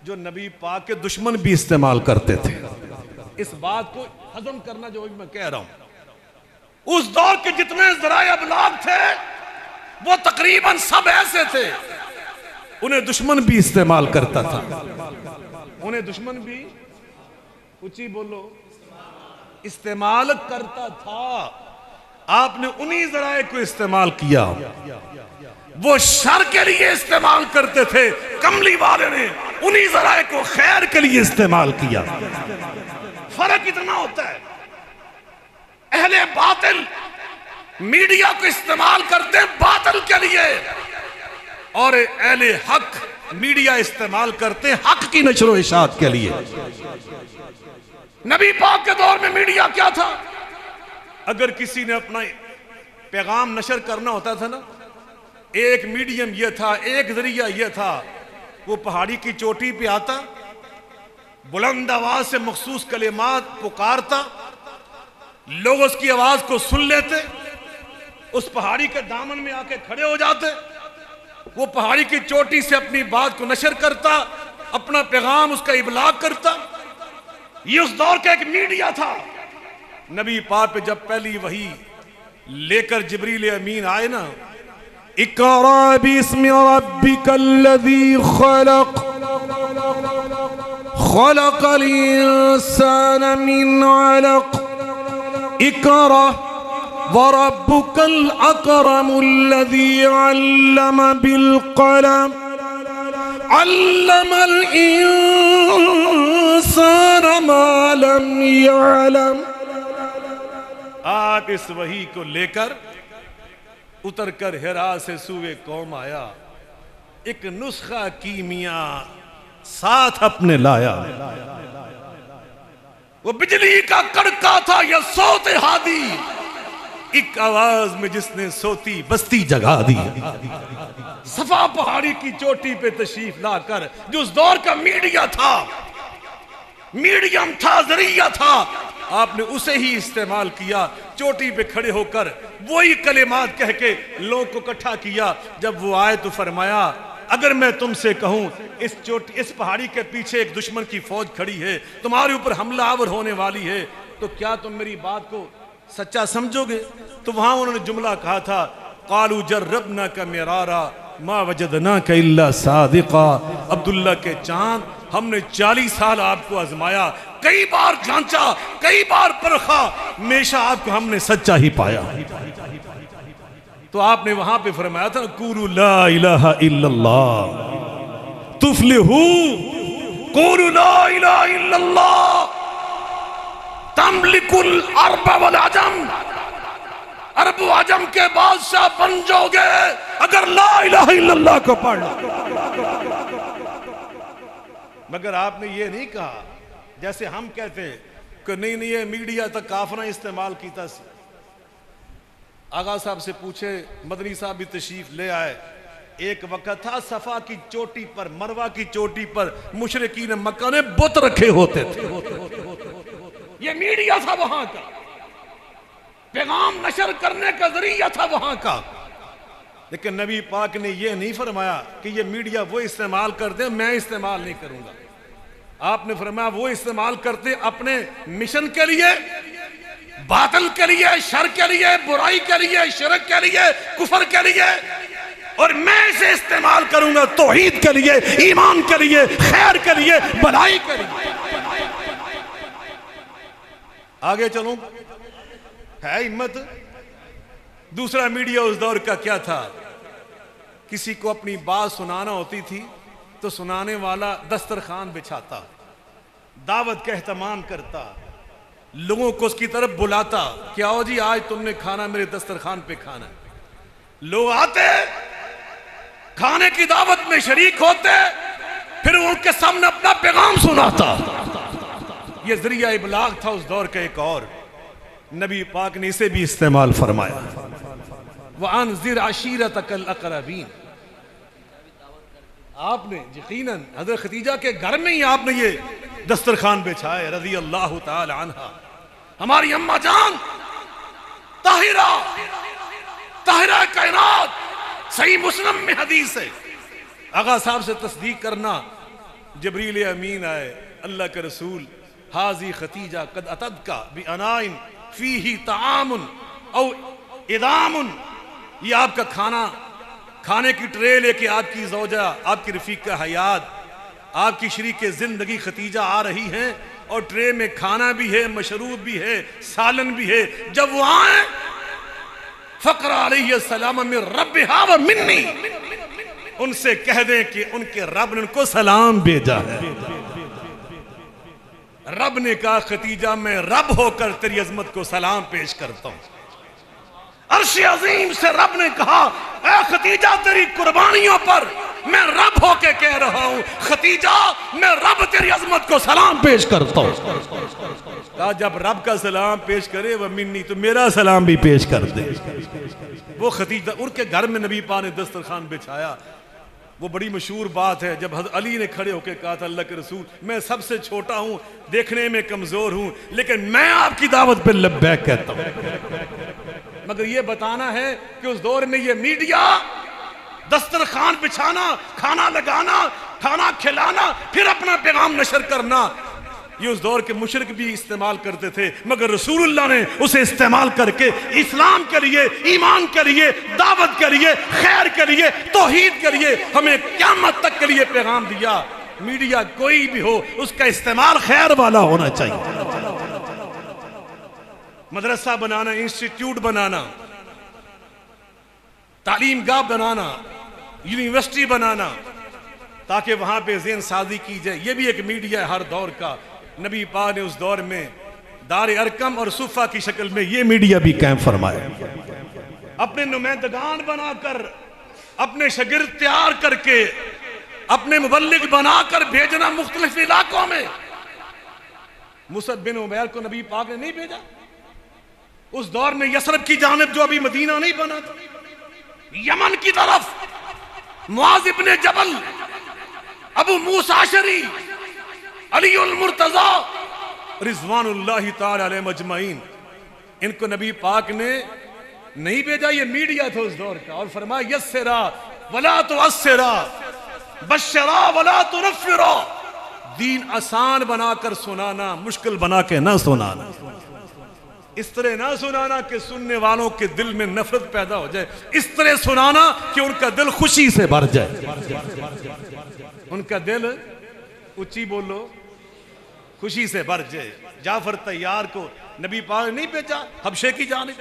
जो नबी पाक के दुश्मन भी इस्तेमाल करते थे। इस बात को हजम करना जो मैं कह रहा हूं, उस दौर के जितने जराए अबलाग थे वो तकरीबन सब ऐसे थे, उन्हें दुश्मन भी इस्तेमाल करता था, उन्हें दुश्मन भी, ऊंची बोलो, इस्तेमाल करता था। आपने उन्हीं जराए को इस्तेमाल किया, वो शर के लिए इस्तेमाल करते थे, कमली वाले ने उन्हीं जराए को खैर के लिए इस्तेमाल किया। फर्क इतना होता है, अहले बातिल मीडिया को इस्तेमाल करते हैं बातिल के लिए, और अहले हक मीडिया इस्तेमाल करते हैं हक की नशर इशात के लिए। नबी पाक के दौर में मीडिया क्या था? अगर किसी ने अपना पैगाम नशर करना होता था ना, एक मीडियम यह था, एक जरिया यह था, वो पहाड़ी की चोटी पे आता, बुलंद आवाज से मखसूस कलिमात पुकारता, लोग उसकी आवाज को सुन लेते, उस पहाड़ी के दामन में आके खड़े हो जाते, वो पहाड़ी की चोटी से अपनी बात को नशर करता, अपना पैगाम उसका इबलाग करता। ये उस दौर का एक मीडिया था। नबी पाक पे जब पहली वही लेकर जिब्रील अमीन आए ना, इक़रा बिस्मि रब्बिकल्लज़ी खलक़ खलक़ल इंसान मिन अलक़ इक़रा व रब्बुकल अकरमुल्लज़ी अल्लम बिल क़लम अल्लमल इंसान मा लम यअलम। आप इस वही को लेकर उतर कर हिरा से सूए कौम आया, एक नुस्खा कीमिया साथ अपने लाया। वो बिजली का कड़का था या सोते हादी, एक आवाज में जिसने सोती बस्ती जगा दी। सफा पहाड़ी की चोटी पे तशरीफ लाकर जो उस दौर का मीडिया था, मीडियम था, जरिया था, आपने उसे ही इस्तेमाल किया। चोटी पे खड़े होकर वही कलिमात कह के लोगों को इकट्ठा किया। जब वो आए तो फरमाया, अगर मैं तुमसे कहूं इस पहाड़ी के पीछे एक दुश्मन की फौज खड़ी है, तुम्हारे ऊपर हमलावर होने वाली है, तो क्या तुम मेरी बात को सच्चा समझोगे? तो वहां उन्होंने जुमला कहा था, कालू जर्रबना का मिरारा मा वजदना का इल्ला सादिका। अब्दुल्ला के चांद, हमने 40 साल आपको आजमाया, कई बार जांचा, कई बार परखा, हमेशा आपको हमने सच्चा ही पाया। तो आपने वहां पे फरमाया था, कूलू ला इलाहा इल्लल्लाह तुफलिहू, कूलू ला इलाहा इल्लल्लाह तमलिकुल अरब वल अजम, अरब व अजम के बादशाह बन जाओगे अगर ला इलाहा इल्लल्लाह को पढ़। मगर आपने ये नहीं कहा जैसे हम कहते कि नहीं नहीं ये मीडिया तक काफरा इस्तेमाल कीता। आगा साहब से पूछे, मदनी साहब भी तशरीफ ले आए। एक वक्त था सफा की चोटी पर, मरवा की चोटी पर मुशरिकीन मक्का ने बुत रखे होते थे। ये मीडिया था वहां का, पैगाम नशर करने का जरिया था वहां का। लेकिन नबी पाक ने यह नहीं फरमाया कि ये मीडिया वो इस्तेमाल करते, मैं इस्तेमाल नहीं करूंगा। आपने फरमाया वो इस्तेमाल करते अपने मिशन के लिए, बातिल के लिए, शर के लिए, बुराई के लिए, शिरक के लिए, कुफर के लिए, और मैं इसे इस्तेमाल करूंगा तौहीद के लिए, ईमान के लिए, खैर के लिए, भलाई के लिए। आगे चलूं, है हिम्मत। दूसरा मीडिया उस दौर का क्या था, किसी को अपनी बात सुनाना होती थी तो सुनाने वाला दस्तरखान बिछाता, दावत का एहतमाम करता, लोगों को उसकी तरफ बुलाता कि आओ जी आज तुमने खाना मेरे दस्तरखान पे खाना है। लोग आते, खाने की दावत में शरीक होते, फिर उनके सामने अपना पैगाम सुनाता। यह जरिया इबलाग था उस दौर का एक और। नबी पाक ने इसे भी इस्तेमाल फरमाया, वअनज़िर अशीरतकल अक़रबीन। आपने यकीनन हज़रत खदीजा के घर में ही आपने ये दस्तरखान बिछाए रज़ी अल्लाह ताला अन्हा। हमारी अम्मा जान ताहिरा, ताहिरा कायनात, सही मुस्लिम में हदीस है। आगा साहब से तस्दीक करना, जबरील अमीन आए, अल्लाह के रसूल, हाजी खतीजा कद अतदका बि अनाइन फीही तामुन औ इदामुन, ये आपका खाना, खाने की ट्रे लेके आपकी ज़ौजा, आपकी रफीका हयात, आपकी शरीके जिंदगी खतीजा आ रही हैं, और ट्रे में खाना भी है, मशरूब भी है, सालन भी है। जब वो आए, फ़क़रा अलैहिस्सलाम मिन रब्बिहा व मिन्नी, उनसे कह दें कि उनके रब ने उनको सलाम भेजा है। रब ने कहा, खतीजा मैं रब होकर तेरी अजमत को सलाम पेश करता हूं। अर्श अजीम से रब ने कहा, ऐ खतीजा तेरी कुर्बानियों पर मैं रब होके कह रहा हूं, खतीजा मैं रब तेरी अजमत को सलाम पेश करता हूं। कहा जब रब का सलाम पेश करे वह मिन्नी, तो मेरा सलाम भी पेश कर दे। वो खतीजा, उनके घर में नबी पाक ने दस्तरखान बिछाया। वो बड़ी मशहूर बात है, जब हज़रत अली ने खड़े होकर कहा था, अल्लाह के रसूल मैं सबसे छोटा हूं, देखने में कमजोर हूं, लेकिन मैं आपकी दावत पे लब्बैक कहता हूं। मगर ये बताना है कि उस दौर में ये मीडिया, दस्तरखान बिछाना, खाना लगाना, खाना खिलाना, फिर अपना पैगाम नशर करना, ये उस दौर के मुशरिक भी इस्तेमाल करते थे। मगर रसूलुल्लाह ने उसे इस्तेमाल करके इस्लाम के लिए, ईमान के लिए, दावत के लिए, खैर के लिए, तौहीद के लिए हमें क़यामत तक के लिए पैगाम दिया। मीडिया कोई भी हो, उसका इस्तेमाल खैर वाला होना चाहिए। मदरसा बनाना, इंस्टीट्यूट बनाना, तालीम गाह बनाना, यूनिवर्सिटी बनाना, ताकि वहां पे ज़हन साजी की जाए, ये भी एक मीडिया है हर दौर का। नबी पाक ने उस दौर में दार अरकम और सुफा की शक्ल में ये मीडिया भी कायम फरमाया। अपने नुमाइंदगान बनाकर, अपने शागिर्द तैयार करके, अपने मुबल्लिग बनाकर भेजना मुख्तलिफ इलाकों में। मुसअब बिन उमैर को नबी पाक ने नहीं भेजा? उस दौर में यसरब की जानिब जो अभी मदीना नहीं बना था, यमन की तरफ मुआज इब्ने जबल, अबू मूसा अशरी, अली उल मुर्तजा रिजवानुल्लाहि ताला अलैहिम अजमईन, इनको नबी पाक ने नहीं भेजा। ये मीडिया था उस दौर का। और फरमाया यस्सरा वला तुअस्सिरा, बश्शरा वला तुनफ्फिरा, दीन आसान बनाकर सुनाना, मुश्किल बना के ना सुनाना। इस तरह ना सुनाना कि सुनने वालों के दिल में नफरत पैदा हो जाए, इस तरह सुनाना कि उनका दिल खुशी से भर जाए। उनका दिल, ऊंची बोलो, खुशी से भर जाए। जाफर तैयार को नबी पाक ने नहीं भेजा हबशे की जानिब।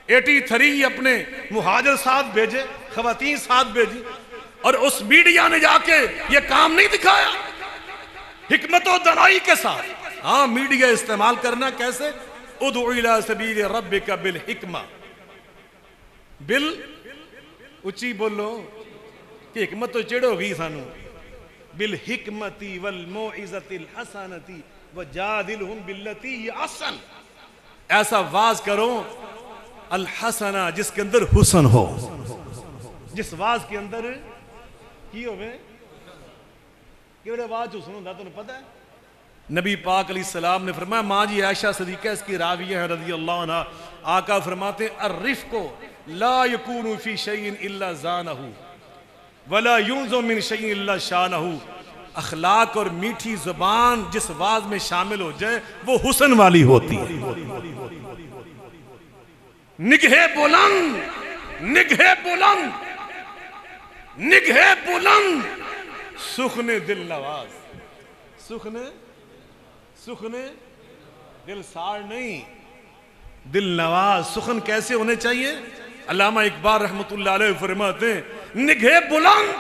83 अपने मुहाजिर साथ भेजे, खवातीन साथ भेजी, और उस मीडिया ने जाके ये काम नहीं दिखाया हिकमत और दनाई के साथ। हाँ, मीडिया इस्तेमाल करना कैसे? उदउ इला सबील रब्बिका बिल हिकमा, बिल, ऊंची बोलो कि हिकमत तो चिड़ोगी सानू, बिल हिकमती वल मौइज़तिल हसनती वजादिलहुम बिल्लती हिय अहसन। ऐसा वाज करो अल हसना, जिसके अंदर हुस्न हो, जिस वाज के अंदर की होवे केवड़े वाज हुस्न होंदा, तुहानू पता है? नबी पाक अलैहिस्सलाम ने फरमाया, माँ जी आयशा सदीका इसकी राविया है रज़ियल्लाहु अन्हा, आका फरमाते अर्रिफ़्क़ु ला यकूनु फी शैइन इल्ला ज़ानहु वला युंज़ु मिन शैइन इल्ला शानहु। अखलाक और मीठी जुबान जिस वाज में शामिल हो जाए वो हुस्न वाली होती है। निगहे बुलंद, निगहे बुलंद, निगहे बुलंद, सुखने दिल नवाज, सुखने, सुखने दिल सार नहीं, दिल नवाज। सुखन कैसे होने चाहिए? अल्लामा इकबाल रहमतुल्लाह अलैह फरमाते हैं, निगहे बुलंद,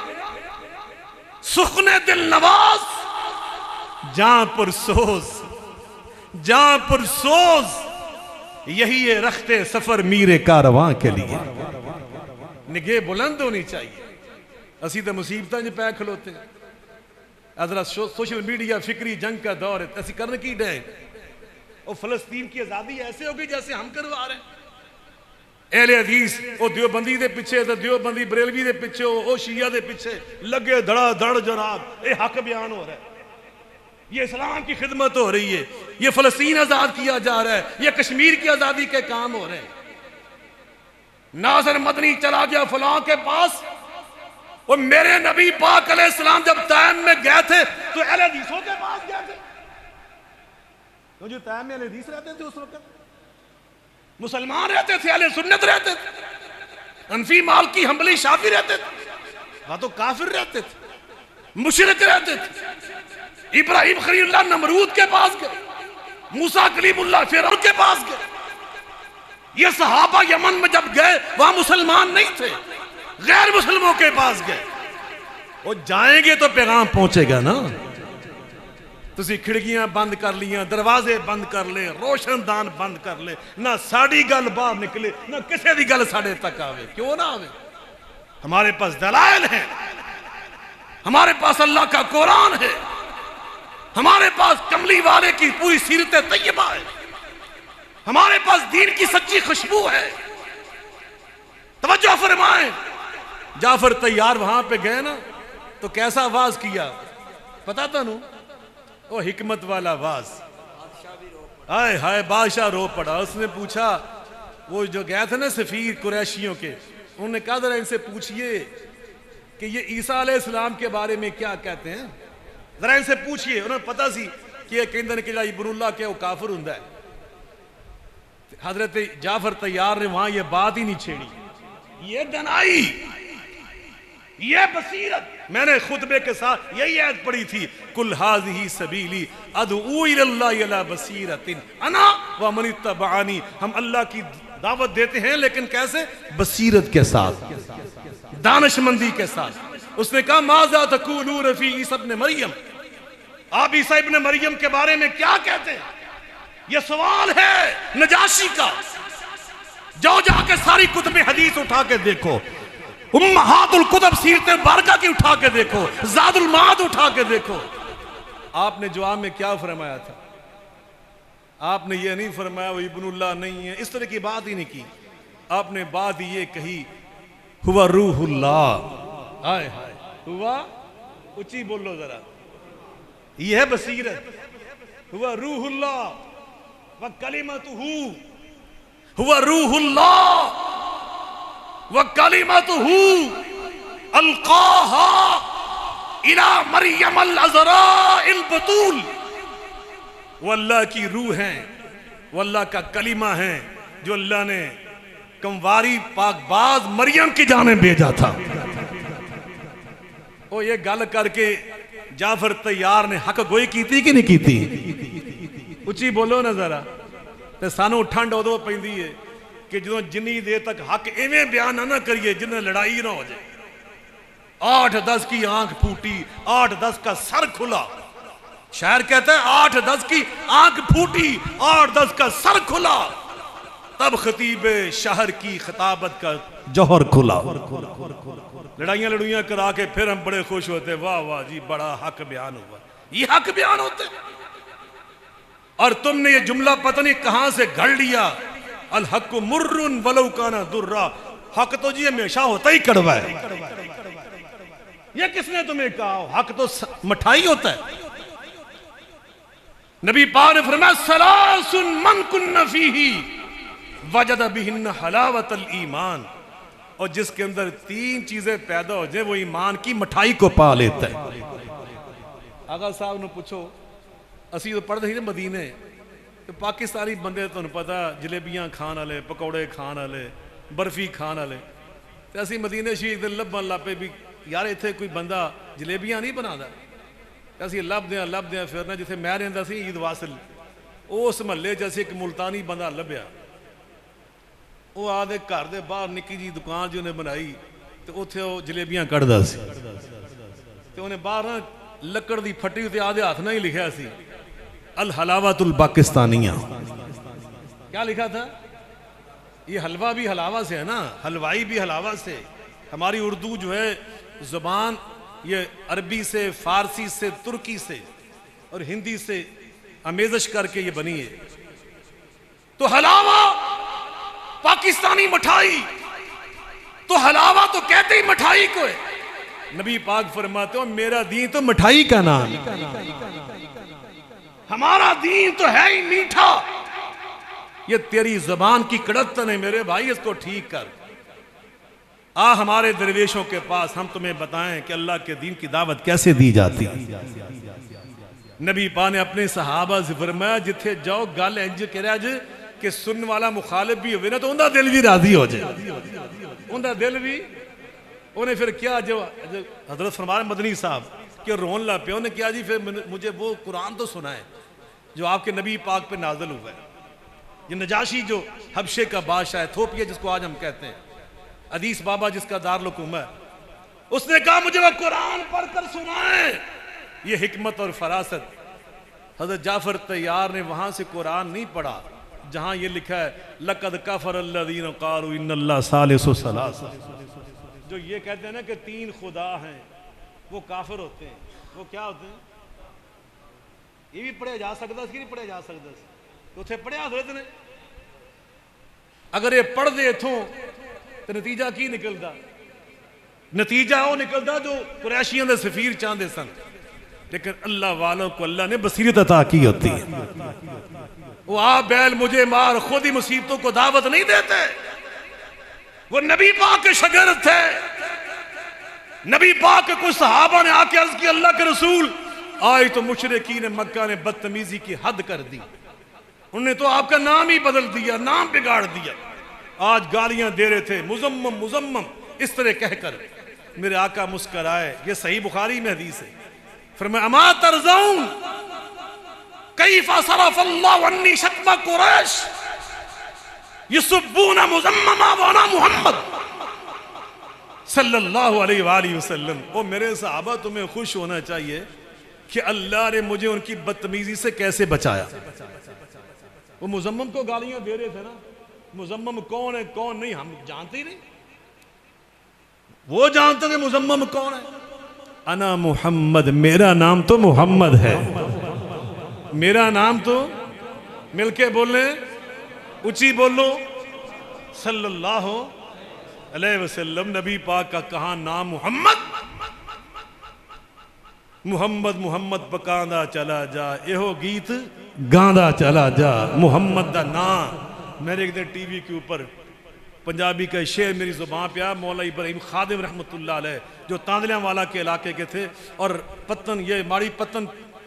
सुखने दिल नवाज, जहां पर सोज, जहां पर सोज, यही है रखते सफर मीरे कारवां के लिए। निगहे बुलंद होनी चाहिए। असी तो मुसीबत च पै खलोते हैं। अदरा सोशल मीडिया फिक्री जंग का दौर है, असी करने की डे और फलस्तीन की आजादी ऐसे होगी जैसे हम करवा रहे हैं। अहले हदीस वो देवबंदी दे पिछे, तो देवबंदी बरेलवी दे पिछे, वो शिया दे पिछे लगे धड़ाधड़। जनाब ये हक बयान हो रहा है, ये इस्लाम की खिदमत हो रही है, ये फलस्तीन आजाद किया जा रहा है, ये कश्मीर की आजादी के काम हो रहे हैं। नाज़र मदनी चला गया फलां के पास, और मेरे नबी पाक अलैहिस्सलाम जब तैम में गए थे तो अहले हदीसों के पास गए थे। तो जो तैम में अहले हदीस रहते थे उस वक्त, मुसलमान रहते थे, अहले सुन्नत रहते थे, हनफी मालिकी हंबली शाफी रहते थे, वहां तो काफिर रहते थे, मुशरिक रहते थे। इब्राहिम खलीलुल्लाह नमरूद के पास गए, मूसा कलीमुल्लाह फिरौन के पास गए। ये सहाबा यमन में जब गए वहां मुसलमान नहीं थे, गैर मुसलमानों के पास गए। वो जाएंगे तो पैगाम पहुंचेगा ना। तुसी खिड़कियां बंद कर लिया, दरवाजे बंद कर ले, रोशनदान बंद कर ले, ना साड़ी गल बाहर निकले, ना किसी की गल साढ़े तक आवे। क्यों ना आवे? हमारे पास दलाइल है, हमारे पास अल्लाह का कुरान है, हमारे पास कमली वाले की पूरी सीरत तैयबा है, हमारे पास दीन की सच्ची खुशबू है। तवज्जो फरमाएं। जाफर तैयार वहां पे गए ना तो कैसा आवाज किया पता था नू? वो हिकमत वाला आवाज। हाय हाय बादशाह रो पड़ा। उसने पूछा, वो जो गया था ना सफीर कुरैशियों के, उन्होंने कहा जरा इनसे पूछिए कि ये ईसा अलैहिस्सलाम के बारे में क्या कहते हैं, जरा इनसे पूछिए। उन्हें पता सी कि ये कहते कि इब्नुल्लाह के वो काफिर हुंदा है। हजरत जाफर तैयार ने वहां ये बात ही नहीं छेड़ी। ये दनाई, ये बसीरत, मैंने खुतबे के साथ यही आयत पढ़ी थी, कुल हाज़िही सबीली अदऊ इलल्लाहि अला बसीरतिन अना व मन इत्तबअनी। हम अल्लाह की दावत देते हैं लेकिन कैसे? बसीरत के साथ, दानिशमंदी के साथ। उसने कहा माज़ा तक़ूलून फ़ी ईसा इब्न मरियम, आप ईसा इब्न मरियम के बारे में क्या कहते हैं? यह सवाल है नजाशी का। जाओ जाके सारी कुतुब हदीस उठा के देखो, उम्महातुल कुतुब सीरत बारका की उठा के देखो, ज़ादुल माद उठा के देखो। आपने जवाब में क्या फरमाया था? आपने ये नहीं फरमाया वो इब्नुल्लाह नहीं है, इस तरह की बात ही नहीं की। आपने बात ये कही हुआ रूहुल्लाह। हाय हाय, हुआ, ऊंची बोलो जरा, ये है बसीरत। हुआ रूहुल्लाह व कलिमतुहू, हुआ रूहुल्लाह व कलिमतुहू अलकाहा इला मरियम अल अज़राइल बतूल। वो अल्लाह की रूह है, वो अल्लाह का कलीमा है जो अल्लाह ने कंवारी पाकबाज मरियम की जाने भेजा था। ओ ये गल करके जाफर तैयार ने हक गोई की कि नहीं की? उची बोलो ना जरा। ते सानू ठंड उदों पैंदी है कि जो जिन्नी देर तक हक इवें बयान ना करिए जिन्हें लड़ाई ना हो जाए। 8-10 की आंख फूटी, 8-10 का सर खुला। शायर कहता है 8-10 की आंख फूटी, 8-10 का सर खुला, तब खतीब शहर की खिताबत का जौहर खुला। लड़ाइयां लड़ुइयां करा के फिर हम बड़े खुश होते, वाह वाह जी बड़ा हक बयान हुआ। ये हक बयान होते, और तुमने ये जुमला पता नहीं कहां से घड़ लिया, अल हक मुर्रुन वलौ काना दुर्रा। हक तो जी हमेशा होता ही कड़वा है। ये किसने तुम्हें कहा? हक तो मिठाई होता है। नबी पाक ने फरमाया सलासुन मन कुन्न फीही वजद बिहिन्न हलावतल ईमान। और जिसके अंदर 3 चीजें पैदा हो जाए वो ईमान की मिठाई को पा लेता है। आगा साहब ने पूछो, असी तो पढ़ते ही ना मदीने, तो पाकिस्तानी बंदे तुहानू पता जलेबियां खान वाले, पकौड़े खान वाले, बर्फी खान वाले, तो असी मदीने शरीफ दे लभन लग पे भी यार इत्थे कोई बंदा जलेबियां नहीं बनाता। असी लभदे फिरना। जिथे मैं रहिंदा सी ईद वासिल, उस महल्ले च असी एक मुल्तानी बंदा लभ्या। वो आदे घर दे बाहर निक्की जी दुकान जो उन्हें बनाई, तो उत्थे वो जलेबियां कढ़दा सी। तो उन्हें बाहर ना लकड़ दी फट्टी उत्ते आदे हाथ ना ही लिखा सी अल हलावतुल पाकिस्तानिया। क्या लिखा था? ये हलवा भी हलावा से है ना, हलवाई भी हलावा से। हमारी उर्दू जो है जुबान, ये अरबी से, फारसी से, तुर्की से और हिंदी से आमेजश करके ये बनी है। तो हलावा पाकिस्तानी मिठाई, तो हलावा तो कहते ही मिठाई को है। नबी पाक फरमाते हो मेरा दीन तो मिठाई का नाम, हमारा दीन तो है ही मीठा। ये तेरी जुबान की कड़तन है मेरे भाई, इसको ठीक कर। आ हमारे दरवेशों के पास, हम तुम्हें बताएं कि अल्लाह के दीन की दावत कैसे दी जाती है। नबी पाक ने अपने सहाबा से फरमाया जिथे जाओ गल इंज करा जे कि सुनने वाला मुखालिफ भी हो ना तो उनका दिल भी राजी हो जाए। उनका दिल भी, उन्हें फिर क्या, जो हजरत फरमान मदनी साहब के रोन ला पे, उन्हें क्या जी फिर मुझे वो कुरान तो सुना है जो आपके नबी पाक पे नाजल हुआ है। ये नजाशी जो हबशे का बादशाह है, थोपिया जिसको आज हम कहते हैं, अदीस बाबा जिसका दारुल हुकूमत है, उसने कहा मुझे वो कुरान पढ़कर सुनाए। ये हिकमत और फरासत। हजरत जाफर तैयार ने वहां से कुरान नहीं पढ़ा जहां ये लिखा है लक़द कफ़र अल्लज़ीना क़ालू इन्नल्लाह सालिसु सलासा। जो ये कहते हैं ना कि 3 खुदा हैं, वो काफिर होते हैं। वो क्या होते हैं? ये भी पढ़िया जा सकता कि नहीं पढ़िया जा सकता? तो उसे पढ़िया हजरत ने। अगर ये पढ़ दे इथों तो नतीजा की निकलता? नतीजा वो निकलता जो कुरैशियों के सफीर चाहते सन, लेकिन अल्लाह वालों को अल्लाह ने बसीरत अता की होती है। वो आप बैल मुझे मार, खुद ही मुसीबतों को दावत नहीं देते। वो नबी पाक के शागिर्द थे। नबी पाक के कुछ सहाबा ने आके अर्ज की अल्लाह के रसूल, आज तो मुशरिकीन मक्का ने बदतमीजी की हद कर दी, उन्होंने तो आपका नाम ही बदल दिया, नाम बिगाड़ दिया। आज गालियां दे रहे थे मुजम्मम मुजम्मम इस तरह कहकर। मेरे आका मुस्कराए। ये सही बुखारी में हदीस है। फरमाया अमा तरज़ाउन कैफ़ा सरफ़ल्लाहु अन्नी शत्म कुरैश युसब्बूना मुजम्ममा व अना मुहम्मद सल्लल्लाहु अलैहि वसल्लम। ओ मेरे सहाबा, तुम्हें खुश होना चाहिए कि अल्लाह ने मुझे उनकी बदतमीजी से कैसे बचाया। वो मुजम्मम को गालियां दे रहे थे ना, मुजम्मम कौन है कौन नहीं हम जानते ही नहीं। वो जानते थे मुजम्मम कौन है। अना मुहम्मद, मेरा नाम तो मुहम्मद है, मेरा नाम तो मिलके बोले, ऊंची बोलो, सल्लल्लाहु अलैहि वसल्लम। नबी पाक का कहा नाम मोहम्मद, मुहम्मद मुहम्मद पकांदा चला जा, एहो गीत गांदा चला जा, मुहम्मद दा नाम। मेरे एक दिन टीवी के ऊपर पंजाबी का शेर मेरी जुबान पे आया, मौला इब्राहिम खादिम रहमतुल्लाह अलैह, जो तांदलियां वाला के इलाके के थे, और पत्तन, ये माड़ी पत्तन,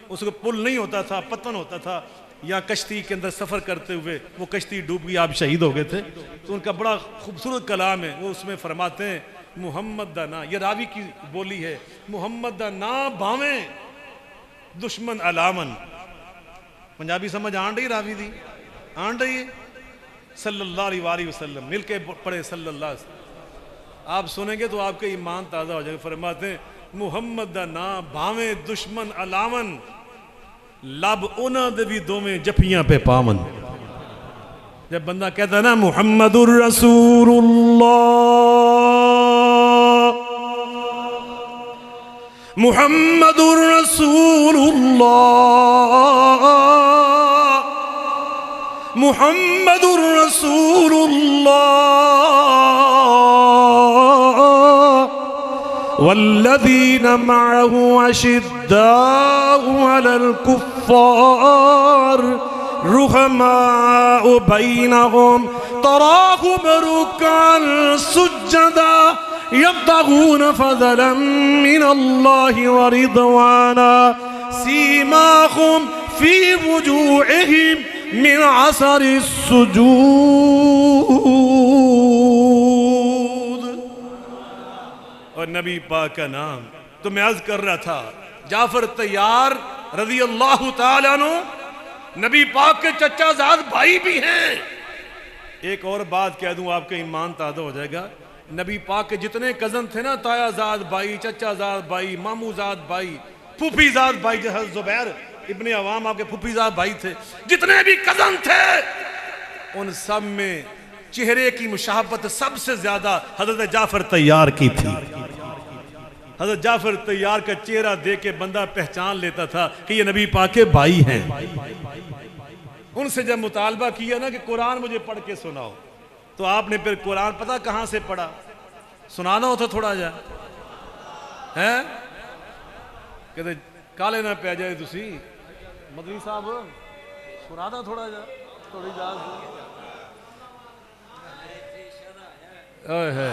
उसको पुल नहीं होता था, पत्तन होता था, या कश्ती के अंदर सफ़र करते हुए वो कश्ती डूब गई, आप शहीद हो गए थे। तो उनका बड़ा खूबसूरत कलाम है, वो उसमें फरमाते हैं मुहम्मद दा ना, ये रावी की बोली है, मुहम्मद दा ना भावें दुश्मन अलामन। पंजाबी समझ आन रही रावी दी, आन रही है, सल्लल्लाहु अलैहि वसल्लम। मिलके पढ़े सल्लल्लाहु अलैहि वसल्लम, आप सुनेंगे तो आपके ईमान ताज़ा हो जाएगा। फरमाते हैं मुहम्मद दा ना भावें दुश्मन अलामन, लब उन्हां दे भी दोवें जफियां पे पावन। जब बंदा कहता है ना मुहम्मदुर रसूलुल्लाह, मुहम्मदुर रसूलुल्लाह, मुहम्मदुर रसूलुल्लाह, वल्लज़ीना मअहु अशिद्दाउ अलल कुफ्फार रुहमाउ बैनहुम तराहुम रुक्अन सुज्जदा यब्तगून फज़लन मिनल्लाहि व रिदवाना सीमाहुम फी वुजूहिहिम मिन असरि सुजूद। और नबी पाक का नाम तो मैं अर्ज कर रहा था, जाफर तैयार रज़ी अल्लाह ताला अन्हु नबी पाक के चचाजाद भाई भी हैं। एक और बात कह दूं, आपका ईमान ताज़ा हो जाएगा। नबी पाक के जितने कजन थे ना, तायाजाद भाई, चचाजाद भाई, मामूजाद भाई, फूफीजाद भाई, जैसे जुबैर इब्ने अवाम आपके फूफीजाद भाई थे, जितने भी कजन थे उन सब में चेहरे की मुशाबत सबसे ज्यादा हजरत जाफर तैयार की थी। हजरत जाफर तैयार का चेहरा देख के बंदा पहचान लेता था कि ये नबी पाक के भाई हैं। उनसे जब मुतालबा किया ना कि कुरान मुझे पढ़ के सुनाओ, तो आपने फिर कुरान पता कहां से पढ़ा, सुनाना हो तो थोड़ा जा है, कहते काले ना पै जाए तुसी मदनी साहब, सुनाना थोड़ा जा, थोड़ी जा है।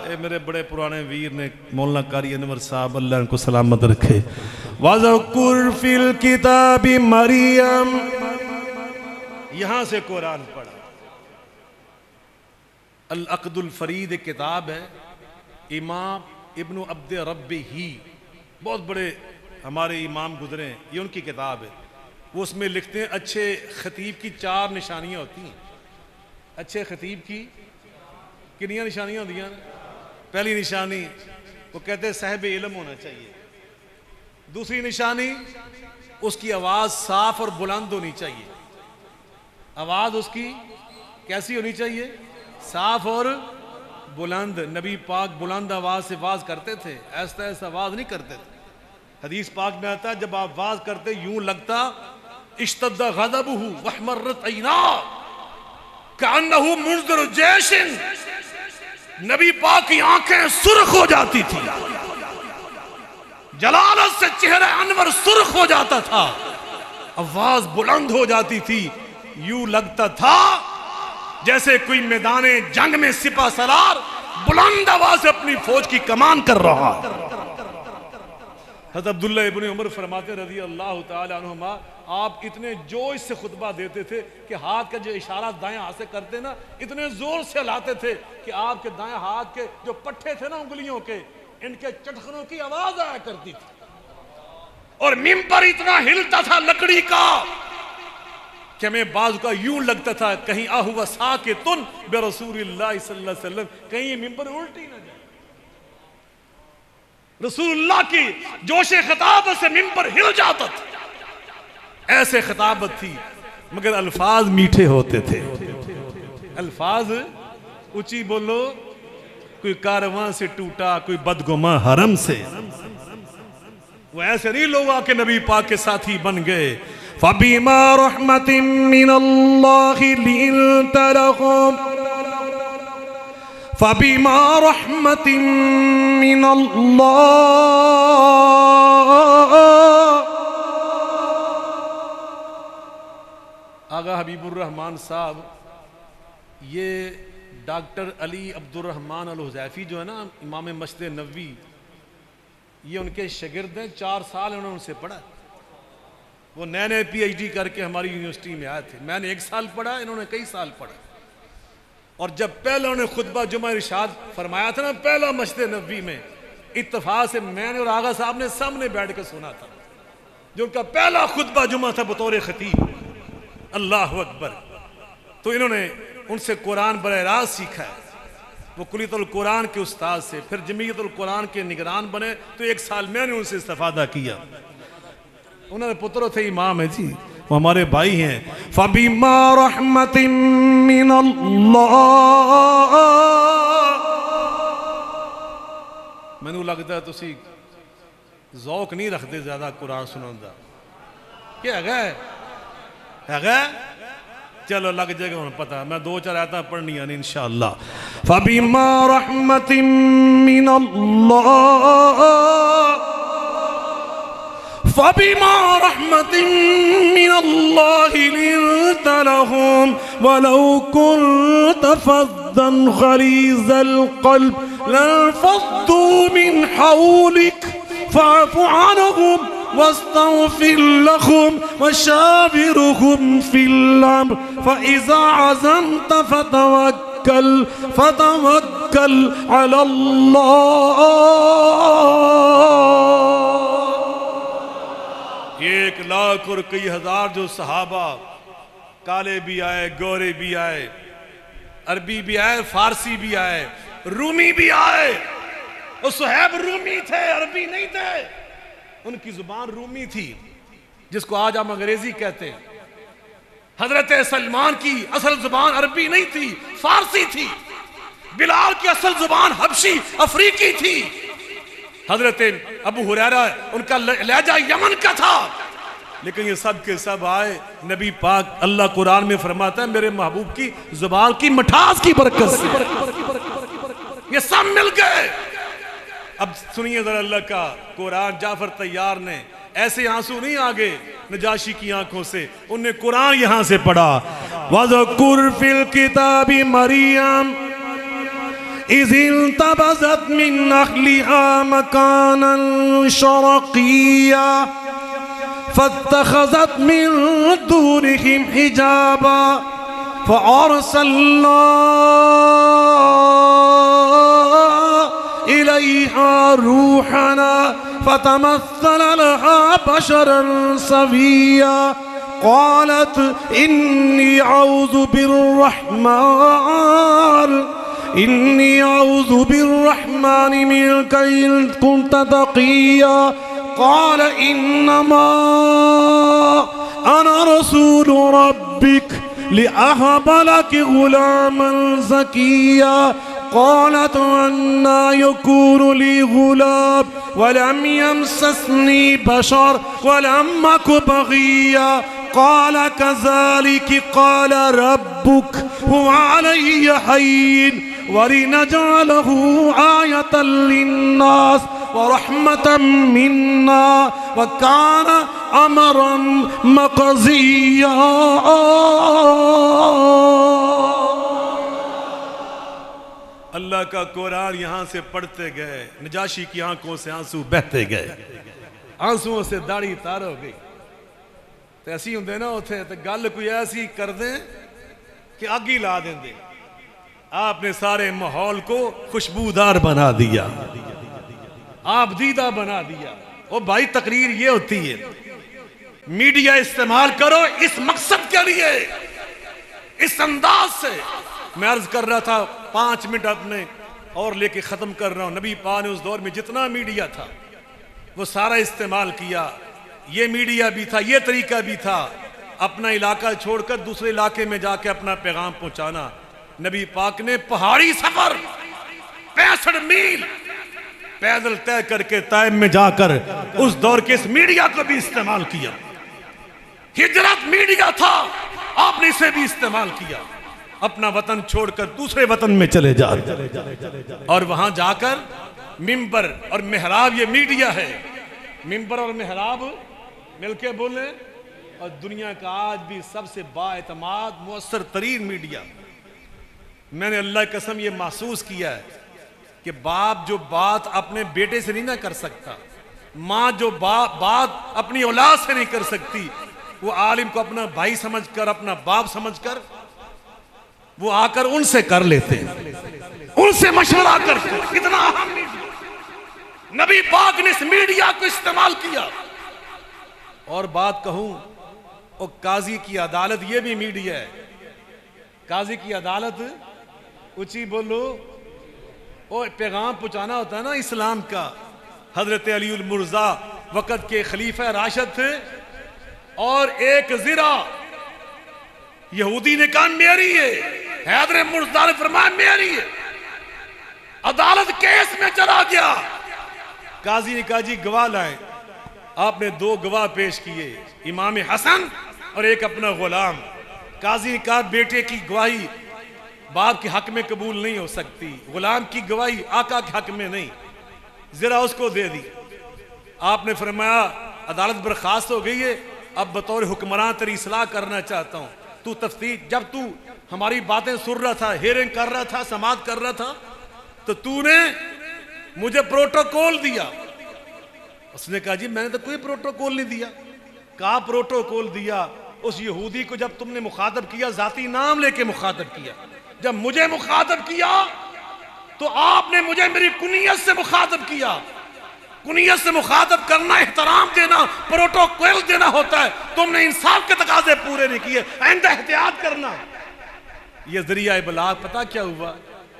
ये मेरे बड़े पुराने वीर ने मौलाना कारी अनवर साहब, अल्लाह उनको सलामत रखे। वज़कुर फिल किताबी मरियम, यहां से कुरान पढ़ा। अल अक़दुल फरीद एक किताब है, इमाम इब्नु अब्द रब्बी ही, बहुत बड़े हमारे इमाम गुजरे हैं, ये उनकी किताब है। वो उसमें लिखते हैं अच्छे खतीब की 4 निशानियां होती हैं। अच्छे खतीब की कितनी निशानियां होती हैं? पहली निशानी वो कहते हैं साहिब इल्म होना चाहिए। दूसरी निशानी उसकी आवाज़ साफ और बुलंद होनी चाहिए। आवाज़ उसकी कैसी होनी चाहिए? साफ और बुलंद। नबी पाक बुलंद आवाज़ से वाज करते थे, ऐसा ऐसा आवाज़ नहीं करते थे। हदीस पाक में आता है जब आप वाज करते यूं लगता इश्तद्दा गज़बुहु वहमर्रत ऐना कअन्नहु मुंज़िरु जैशिन, नबी पाक की आंखें सुर्ख हो जाती थी, जलालत से चेहरा अनवर सुर्ख हो जाता था, आवाज बुलंद हो जाती थी, यूं लगता था जैसे कोई मैदाने जंग में सिपा सलार बुलंद आवाज से अपनी फौज की कमान कर रहा। हज़रत अब्दुल्ला इब्न उमर फरमाते रज़ी अल्लाह ताला अन्हुमा, आप इतने जोश से खुतबा देते थे कि हाथ का जो इशारा दाएं हाथ से करते ना, इतने जोर से हिलाते थे कि आपके दाएं हाथ के जो पट्टे थे ना उंगलियों के, इनके चटखनों की आवाज आया करती थी। और मिंबर इतना हिलता था लकड़ी का कि हमें बाजू का यूं लगता था कहीं आहुवा साकितुन बे रसूलिल्लाह सल्लल्लाहु अलैहि वसल्लम, कहीं ये मिंबर उल्टी ना जाए। रसूलुल्लाह की जोशे खिताबत से मिंबर हिल जाता था, ऐसे खिताबत थी, मगर अल्फाज मीठे होते थे। अल्फाज ऊंची बोलो, कोई कारवां से टूटा, कोई बदगुमा हरम से। वो ऐसे नहीं लोग आके नबी पाक के साथी बन गए, फबीमा रहमतिम मिनल्लाहि लिंत लहुम फबीमा रहमतिम मिनल्लाह। आगा हबीबुर रहमान साहब, ये डॉक्टर अली अब्दुल रहमान अल हुज़ैफ़ी जो है ना इमाम मस्जिद नबवी, ये उनके शागिर्द हैं। 4 साल उन्होंने उनसे पढ़ा। वो नए नए PhD करके हमारी यूनिवर्सिटी में आए थे। मैंने 1 साल पढ़ा, इन्होंने कई साल पढ़ा। और जब पहला उन्होंने खुतबा जुमा इरशाद फरमाया था ना, पहला मस्जिद नबवी में, इत्तफाक से मैंने और आगा साहब ने सामने बैठ कर सुना था। जो उनका पहला खुतबा जुमा था बतौर खतीब, अल्लाह अकबर। तो इन्होंने उनसे कुरान बरह रास्त सीखा है। वो कुलियतुल कुरान के उस्ताद से फिर जमीयतुल कुरान के निगरान बने। तो 1 साल मैंने उनसे इस्तेफादा किया। उन्होंने पुत्र थे, इमाम है जी, वो हमारे भाई हैं। फबीमा रहमतिम मिनल्लाह। मैनू लगता है तुसी ज़ौक नहीं रखते ज्यादा कुरान सुनने का। क्या है? चलो लग जाएगा हूँ पता। मैं 2-4 आयतां पढ़नी है इंशाअल्लाह। फबीमा रहमतिम मिनल्लाह फबीमा रहमतिम मिनल्लाहि लिंत लहुम वलौ कुन्त फज़्ज़न गलीज़ल क़ल्ब लंफ़ज़्ज़ू मिन हौलिक फ़अफ़ु अन्हुम वस्तग़फ़िर लहुम वशाविरहुम फ़िल अम्र फ़इज़ा अज़म्त फ़तवक्कल अलल्लाह। 1 लाख और कई हजार जो सहाबा, काले भी आए, गोरे भी आए, अरबी भी आए, फारसी भी आए, रूमी भी आए। वो सुहैब रूमी थे, अरबी नहीं थे। उनकी जुबान रूमी थी, जिसको आज हम अंग्रेजी कहते हैं। हजरत सलमान की असल जुबान अरबी नहीं थी, फारसी थी। बिलाल की असल जुबान हबशी अफ्रीकी थी। हजरत अबू हुरैरा उनका लहजा यमन का था। लेकिन ये सब के सब आए। नबी पाक अल्लाह कुरान में फरमाता है मेरे महबूब की जुबान की मिठास की बरकत से ये सब मिल गए। अब सुनिए जरा अल्लाह का कुरान। जाफर तैयार ने ऐसे आंसू नहीं आगे नजाशी की आंखों से, उन्हें कुरान यहां से पढ़ा। वज़कुर फिल किताबी मरियम इज़ इंतबज़त मिन अख्लिहा मकानन शरक़िय्या फत्तख़ज़त मिन दूनिहिम हिजाबा फ़अरसलना इलैहा रूहना फ़तमस्सल लहा बशरन सविय्या क़ालत इन्नी अऊज़ु बिर्रहमानि मिनका इन कुन्त तक़िय्या क़ाल इन्नमा अना रसूलु रब्बिक लिअहब लकी गुलामन ज़किय्या क़ालत अन्ना यकूनु ली गुलाम वलम यमससनी बशर वलम अकु बग़िय्या क़ाल कज़ालिक क़ाल रब्बुक हुवा अलय्य हय्यिन वलिनजअलहु आयतन लिन्नास वरहमतन मिन्ना वकान अमरन मक़ज़िय्या। अल्लाह का कुरान यहां से पढ़ते गए, नजाशी की आंखों से आंसू बहते गए, आंसुओं से दाढ़ी तार हो गई। तो ऐसी होंगे ना उथे तो गल कोई ऐसी कर दें कि आग ही ला देंगे। आपने सारे माहौल को खुशबूदार बना दिया, आप दीदा बना दिया। ओ भाई तकरीर ये होती है, मीडिया इस्तेमाल करो इस मकसद के लिए, इस अंदाज से। मैं अर्ज कर रहा था 5 मिनट अपने और लेके खत्म कर रहा हूं। नबी पाक ने उस दौर में जितना मीडिया था वो सारा इस्तेमाल किया। ये मीडिया भी था, ये तरीका भी था, अपना इलाका छोड़कर दूसरे इलाके में जाके अपना पैगाम पहुंचाना। नबी पाक ने पहाड़ी सफर 65 मील पैदल तय करके ताइफ में जाकर उस दौर के इस मीडिया को भी इस्तेमाल किया। हिजरत मीडिया था, आपने इसे भी इस्तेमाल किया। अपना वतन छोड़कर दूसरे वतन में चले जा और वहां जाकर मिंबर और मेहराब, ये मीडिया है। मिंबर और मेहराब मिलके बोले, और दुनिया का आज भी सबसे बाएतमाद मुअस्सर तरीन मीडिया। मैंने अल्लाह की कसम ये महसूस किया है कि बाप जो बात अपने बेटे से नहीं ना कर सकता, माँ जो बात अपनी औलाद से नहीं कर सकती, वो आलिम को अपना भाई समझकर, अपना बाप समझकर वो आकर उनसे कर लेते हैं, उनसे मशवरा करते। कितना अहम मीडिया। नबी पाक ने इस मीडिया को इस्तेमाल किया। और बात कहूं, और काजी की अदालत ये भी मीडिया है। काजी की अदालत, ऊंची बोलो, और पैगाम पहुंचाना होता है ना इस्लाम का। हजरत अली मुर्जा वक़्त के खलीफा राशिद थे, और एक ज़िरा यहूदी ने कहा मेरी है, हैदर मुर्जा ने फरमाया मेरी है। अदालत केस में चला गया। काजी ने कहा जी गवाह लाए। आपने दो गवाह पेश किए, इमाम हसन और एक अपना गुलाम। काजी ने कहा बेटे की गवाही बाप के हक में कबूल नहीं हो सकती, गुलाम की गवाही आका के हक में नहीं, जरा उसको दे दी। आपने फरमाया अदालत बर्खास्त हो गई है, अब बतौर हुक्मरान तेरी इस्लाह करना चाहता हूं। तू तफ्तीश, जब तू हमारी बातें सुन रहा था, हेयरिंग कर रहा था, समाअत कर रहा था, तो तूने मुझे प्रोटोकॉल दिया। उसने कहा जी मैंने तो कोई प्रोटोकॉल नहीं दिया। कहा प्रोटोकॉल दिया उस यहूदी को जब तुमने मुखातब किया, जाती नाम लेके मुखातब किया। जब मुझे मुखातब किया तो आपने मुझे मेरी कुनियत से मुखातब किया। कुनियत से मुखातब करना एहतराम देना, प्रोटोकॉल देना होता है। तुमने इंसाफ के तकाजे पूरे नहीं किए, आइंदा एहतियात करना। यह जरिया इबलाग पता क्या हुआ,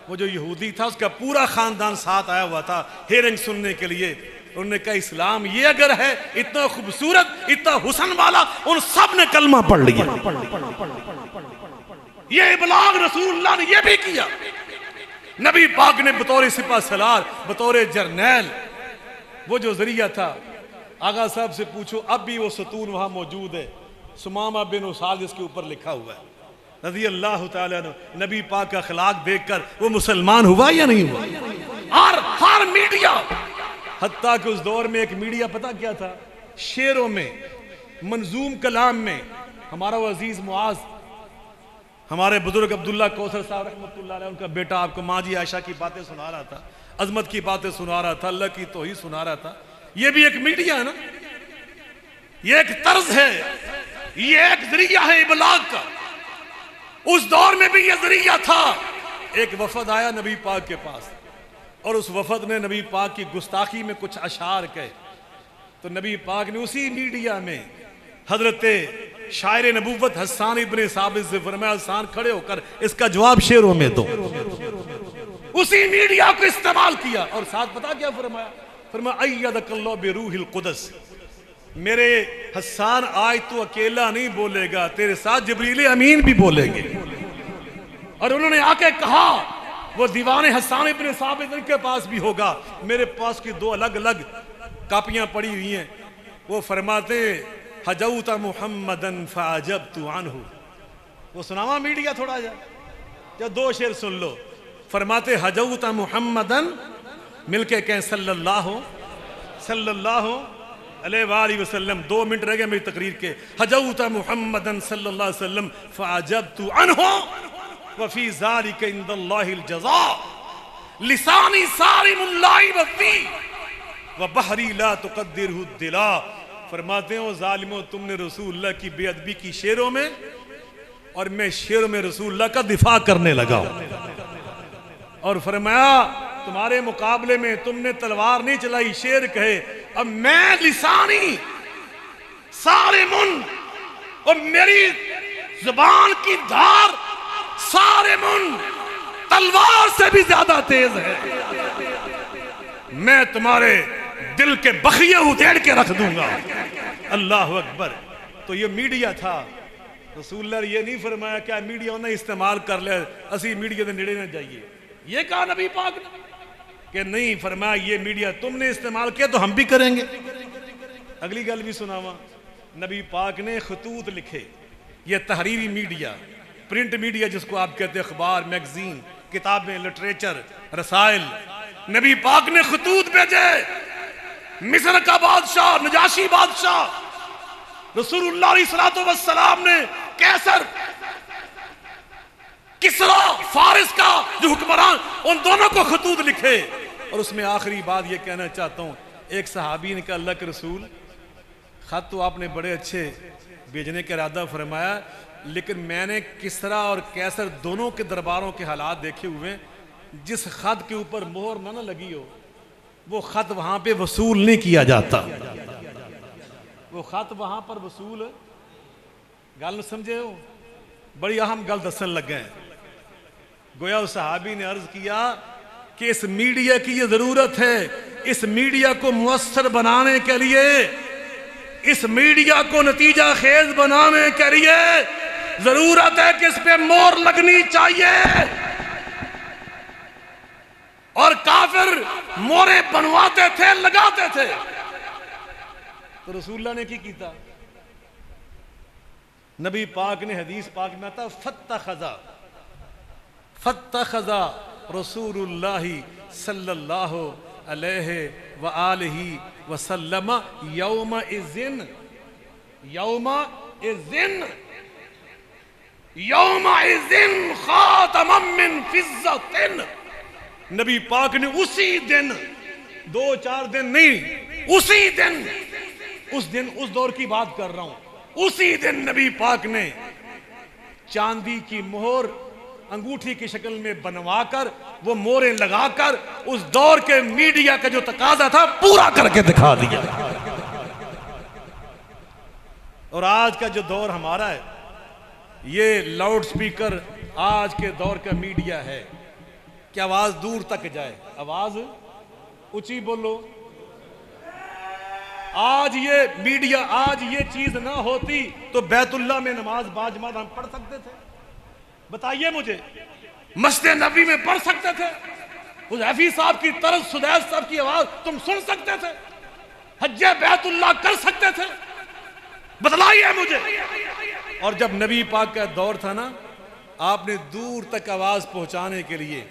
वो जो यहूदी था उसका पूरा खानदान साथ आया हुआ था हेयरिंग सुनने के लिए। उन्होंने कहा इस्लाम ये अगर है इतना खूबसूरत, इतना हुसन वाला, उन सब ने कलमा पढ़ लिया। ये इबलाग रसूलुल्लाह ने ये भी किया। नबी पाक ने बतौर सिपा सलार, बतौर जर्नैल, वो जो जरिया था, आगा साहब से पूछो अब भी वो सतून वहां मौजूद है, सुमामा बिन उसाल जिसके ऊपर लिखा हुआ है रज़ी अल्लाह ताला अन्हु। नबी पाक का अखलाक देखकर वो मुसलमान हुआ या नहीं हुआ। और हर मीडिया, हत्ता कि उस दौर में एक मीडिया पता क्या था, शेरों में, मंजूम कलाम में, हमारा वो अजीज मुआज, हमारे बुजुर्ग अब्दुल्ला कौसर साहब रहमतुल्लाह अलैह, उनका बेटा आपको माँ जी आयशा की बातें सुना रहा था, अजमत की बातें सुना रहा था, अल्लाह की तौहीद सुना रहा था। ये भी एक मीडिया है ना, ये एक तर्ज है, ये एक जरिया है इबलाग का। उस दौर में भी ये जरिया था। एक वफद आया नबी पाक के पास, और उस वफद ने नबी पाक की गुस्ताखी में कुछ अशार कहे, तो नबी पाक ने उसी मीडिया में हजरत शायर नबूवत हसन इब्ने साबित से फरमाया हसन खड़े होकर इसका जवाब शेरों में दो। उसी मीडिया को इस्तेमाल किया, और साथ पता क्या फरमाया, फरमाया अय्यदकल्लाहु बिरूहिल कुदस, मेरे हसन आज तू अकेला नहीं बोलेगा, तेरे साथ जिब्रील अमीन भी बोलेंगे। और उन्होंने आके कहा वो दीवाने हसन इब्ने साबित के पास भी होगा, मेरे पास की दो अलग अलग कापियां पड़ी हुई हैं। वो फरमाते हजौता मुहम्मदन फअजबतु अन्हु। वो सुनावा मीडिया थोड़ा जा, जब दो शेर सुन लो। फरमाते हजौता मुहम्मदन, मिलके कहें सल्लल्लाहु अलैहि वसल्लम। 2 मिनट रह गए मेरी तकरीर के। हजौता मुहम्मदन सल्लल्लाहु अलैहि वसल्लम फअजबतु अन्हु व फी ज़ालिका इंदल्लाहिल जज़ा लिसानी सारिमुल लाइब फी व बहरी ला तुक़द्दिरहु दिला। फरमाते हो जालिमो, तुमने रसूलुल्लाह की बेअदबी की शेरों में, और मैं शेरों में रसूलुल्लाह का दिफा करने लगा। और फरमाया तुम्हारे मुकाबले में तुमने तलवार नहीं चलाई, शेर कहे, अब मैं लिसानी सारिमुन, और मेरी जुबान की धार सारिमुन, तलवार से भी ज्यादा तेज है। मैं तुम्हारे दिल के बखिए उधेड़ के रख दूंगा। अल्लाह अकबर। तो ये मीडिया था। रसूलुल्लाह ने ये नहीं फरमाया क्या मीडिया उन्हें इस्तेमाल कर ले, असी मीडिया के नेड़े न जाइए, ये कहा नबी पाक ने कि नहीं। फरमाया ये मीडिया तुमने इस्तेमाल किया तो हम भी करेंगे। अगली गल भी सुनावा, नबी पाक ने खतूत लिखे। ये तहरीरी मीडिया, प्रिंट मीडिया जिसको आप कहते हैं, अखबार, मैगजीन, किताबें, लिटरेचर, रसाइल, नबी पाक ने खतूत भेजे। मिस्र का बादशाह नजाशी बादशाह रसूलुल्लाह अलैहिस्सलातु वस्सलाम ने कैसर किसरा फारिस का जो हुक्मरान, उन दोनों को खतूत लिखे। और उसमें आखिरी बात ये कहना चाहता हूं, एक सहाबी ने कहा, अल्लाह के रसूल, खत तो आपने बड़े अच्छे भेजने का इरादा फरमाया, लेकिन मैंने किसरा और कैसर दोनों के दरबारों के हालात देखे हुए, जिस खत के ऊपर मोहर ना लगी हो वो खत वहां पे वसूल नहीं किया जाता। वो खत वहां पर वसूल, गल समझे हो, बड़ी अहम गल दसन लगे। गोया उस सहाबी ने अर्ज किया कि इस मीडिया की ये जरूरत है, इस मीडिया को मुअस्सर बनाने के लिए, इस मीडिया को नतीजा खेज बनाने के लिए जरूरत है कि इस पे मोहर लगनी चाहिए। और काफिर मोहरे बनवाते थे, लगाते थे। तो रसूलुल्लाह ने की कीता, नबी पाक ने हदीस पाक में आता, फत्तखज़ा रसूलुल्लाह सल्लल्लाहु अलैहि व आलिहि वसल्लम यौम इज़िन खातमम मिन फिज़्ज़तिन। नबी पाक ने उसी दिन, 2-4 दिन नहीं, उसी दिन, उस दौर की बात कर रहा हूं, उसी दिन नबी पाक ने चांदी की मोहर अंगूठी की शक्ल में बनवाकर, वो मोहरें लगाकर उस दौर के मीडिया का जो तकाजा था पूरा करके दिखा दिया। और आज का जो दौर हमारा है, ये लाउड स्पीकर आज के दौर का मीडिया है कि आवाज दूर तक जाए, आवाज ऊंची बोलो। आज ये मीडिया, आज ये चीज ना होती तो बैतुल्लाह में नमाज बाजमात हम पढ़ सकते थे? बताइए मुझे, मस्जिद नबी में पढ़ सकते थे? हुज़ैफी साहब की तरफ सुदैस साहब की आवाज तुम सुन सकते थे? हज्जे बैतुल्लाह कर सकते थे? बतलाइए मुझे। और जब नबी पाक का दौर था ना, आपने दूर तक आवाज पहुंचाने के लिए,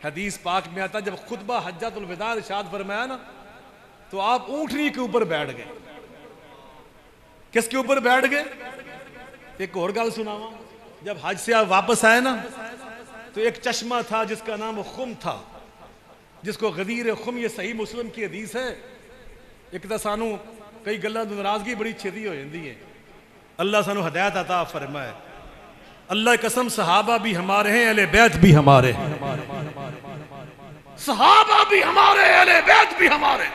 हदीस पाक में आता, जब खुतबा हज्जतुल विदा इरशाद फरमाया ना, तो आप ऊंटनी के ऊपर बैठ गए। किसके ऊपर बैठ गए? एक और गल सुनावा। जब हज से आप वापस आए ना, तो एक चश्मा था जिसका नाम खुम था, जिसको गदीर खुम, ये सही मुस्लिम की हदीस है। एक तो सानू कई गल्लां दी नाराजगी बड़ी छेती हो जाती है। अल्लाह सानू हदायत अता फरमाए। अल्लाह की कसम, सहाबा भी हमारे हैं, अहले बैत भी हमारे हैं, सहाबा भी हमारे, अहले बैत भी हमारे।